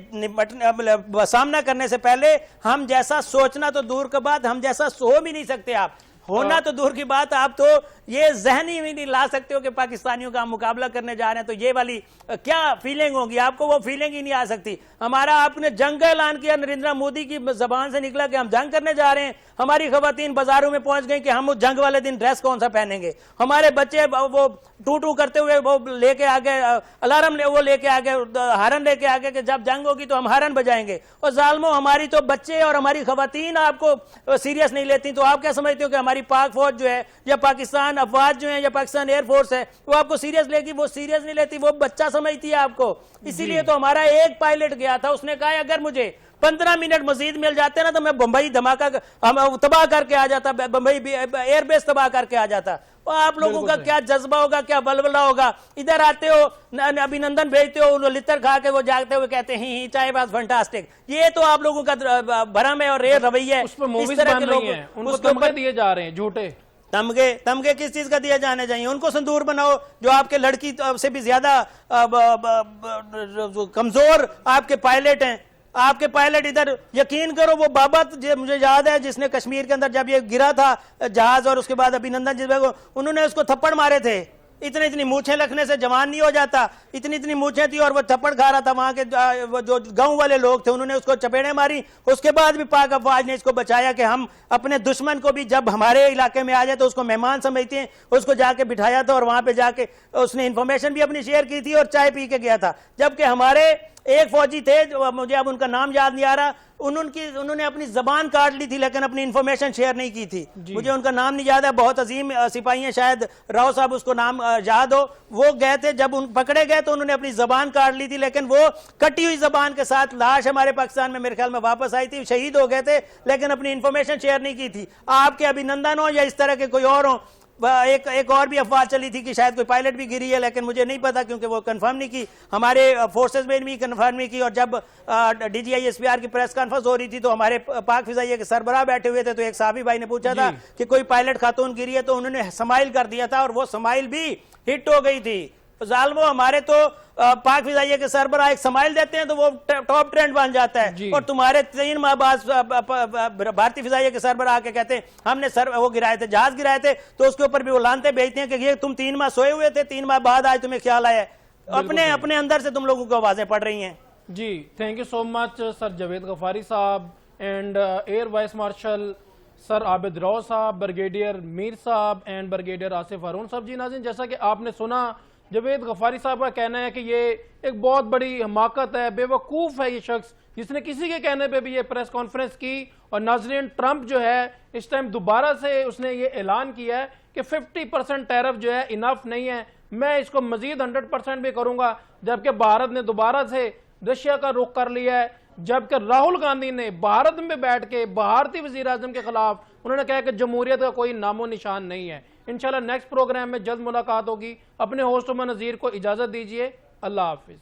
Speaker 2: सामना करने से पहले हम जैसा सोचना तो दूर की बात, हम जैसा सो भी नहीं सकते। आप होना तो दूर की बात, आप तो ये जहनी भी नहीं ला सकते हो कि पाकिस्तानियों का हम मुकाबला करने जा रहे हैं, तो ये वाली क्या फीलिंग होगी, आपको वो फीलिंग ही नहीं आ सकती। हमारा आपने जंग का ऐलान किया, नरेंद्र मोदी की जबान से निकला कि हम जंग करने जा रहे हैं। हमारी खवातीन बाजारों में पहुंच गई कि हम उस जंग वाले दिन ड्रेस कौन सा पहनेंगे। हमारे बच्चे वो टू करते हुए वो लेके आ गए अलार्म, वो लेके आ गए हारन लेके आ गए कि जब जंग होगी तो हम हारन बजाएंगे। और जालमो, हमारी तो बच्चे और हमारी खवातीन आपको सीरियस नहीं लेती, तो आप क्या समझते हो कि हमारी पाक फौज जो है या पाकिस्तान अफवाज जो है या पाकिस्तान एयरफोर्स है वो आपको सीरियस लेगी? वो सीरियस नहीं लेती, वो बच्चा समझती है आपको। इसीलिए तो हमारा एक पायलट गया था, उसने कहा अगर मुझे 15 मिनट मजीद मिल जाते ना तो मैं बंबई धमाका तबाह करके आ जाता, बंबई एयरबेस तबाह करके आ जाता। और आप लोगों का क्या जज्बा होगा, क्या बलबला होगा। इधर आते हो, अभिनंदन भेजते हो, लितर खा के वो जागते हुए कहते हैं चाय बात फंटास्टिक। ये तो आप लोगों का भरम है और ये रवैया है।
Speaker 1: इस तरह के लोग उनको तमगे दिए जा रहे हैं, झूठे
Speaker 2: तमगे किस चीज का दिया जाने चाहिए? उनको संदूर बनाओ जो आपके लड़की से भी ज्यादा कमजोर आपके पायलट हैं। आपके पायलट इधर यकीन करो, वो बाबा मुझे याद है जिसने कश्मीर के अंदर जब ये गिरा था जहाज और उसके बाद अभिनंदन जिसमें उन्होंने उसको थप्पड़ मारे थे। इतनी इतनी मूछें रखने से जवान नहीं हो जाता। इतनी इतनी मूछें थी और वो थप्पड़ खा रहा था, वहां के वो जो गांव वाले लोग थे उन्होंने उसको चपेड़े मारी। उसके बाद भी पाक अफवाज ने इसको बचाया कि हम अपने दुश्मन को भी जब हमारे इलाके में आ जाए तो उसको मेहमान समझते हैं। उसको जाके बिठाया था और वहां पे जाके उसने इंफॉर्मेशन भी अपनी शेयर की थी और चाय पी के गया था। जबकि हमारे एक फौजी थे, जो मुझे अब उनका नाम याद नहीं आ रहा, उन्होंने अपनी जबान काट ली थी लेकिन अपनी इंफॉर्मेशन शेयर नहीं की थी। मुझे उनका नाम नहीं याद है, बहुत अजीम सिपाही हैं, शायद राव साहब उसको नाम याद हो। वो गए थे, जब उन पकड़े गए तो उन्होंने अपनी जबान काट ली थी, लेकिन वो कटी हुई जबान के साथ लाश हमारे पाकिस्तान में मेरे ख्याल में वापस आई थी, शहीद हो गए थे, लेकिन अपनी इंफॉर्मेशन शेयर नहीं की थी। आपके अभिनंदन हो या इस तरह के कोई और हो। एक और भी अफवाह चली थी कि शायद कोई पायलट भी गिरी है, लेकिन मुझे नहीं पता क्योंकि वो कंफर्म नहीं की, हमारे फोर्सेस में भी कंफर्म नहीं की। और जब DGI-SPR की प्रेस कॉन्फ्रेंस हो रही थी तो हमारे पाक फिजाइया के सरबराह बैठे हुए थे, तो एक साहबी भाई ने पूछा था कि कोई पायलट खातून गिरी है, तो उन्होंने स्माइल कर दिया था और वो स्माइल भी हिट हो गई थी। जालमो, हमारे तो पाक फिजाइया के सरबराह एक स्माइल देते हैं तो वो टॉप ट्रेंड बन जाता है, और तुम्हारे 3 माह बाद भारतीय फिजाइया के सरबराह के कहते हैं हमने वो गिराए थे, जहाज गिराए थे, तो उसके ऊपर भी वो लानते भेजते हैं कि ये तुम 3 माह सोए हुए थे, 3 माह बाद आज तुम्हें ख्याल आया। अपने अंदर से तुम लोगों को आवाजें पड़ रही हैं।
Speaker 1: जी, thank you so much sir Javed Ghafari साहब and air vice marshal sir Abid Rao साहब, ब्रिगेडियर मीर साहब एंड ब्रिगेडियर आसिफ हारून साहब। जी नाज़रीन, जैसा कि आपने सुना, जावेद गफारी साहब का कहना है कि ये एक बहुत बड़ी हमाकत है, बेवकूफ़ है ये शख्स जिसने किसी के कहने पे भी ये प्रेस कॉन्फ्रेंस की। और नाज़रीन, ट्रंप जो है इस टाइम दोबारा से उसने ये ऐलान किया है कि 50% टैरिफ जो है इनफ नहीं है, मैं इसको मजीद 100% भी करूंगा। जबकि भारत ने दोबारा से रशिया का रुख कर लिया है, जबकि राहुल गांधी ने भारत में बैठ के भारतीय वजीर आजम के खिलाफ उन्होंने कहा कि जमहूरियत का कोई नामो निशान नहीं है। इंशाल्लाह नेक्स्ट प्रोग्राम में जल्द मुलाकात होगी। अपने होस्ट उमर नज़ीर को इजाजत दीजिए। अल्लाह हाफिज।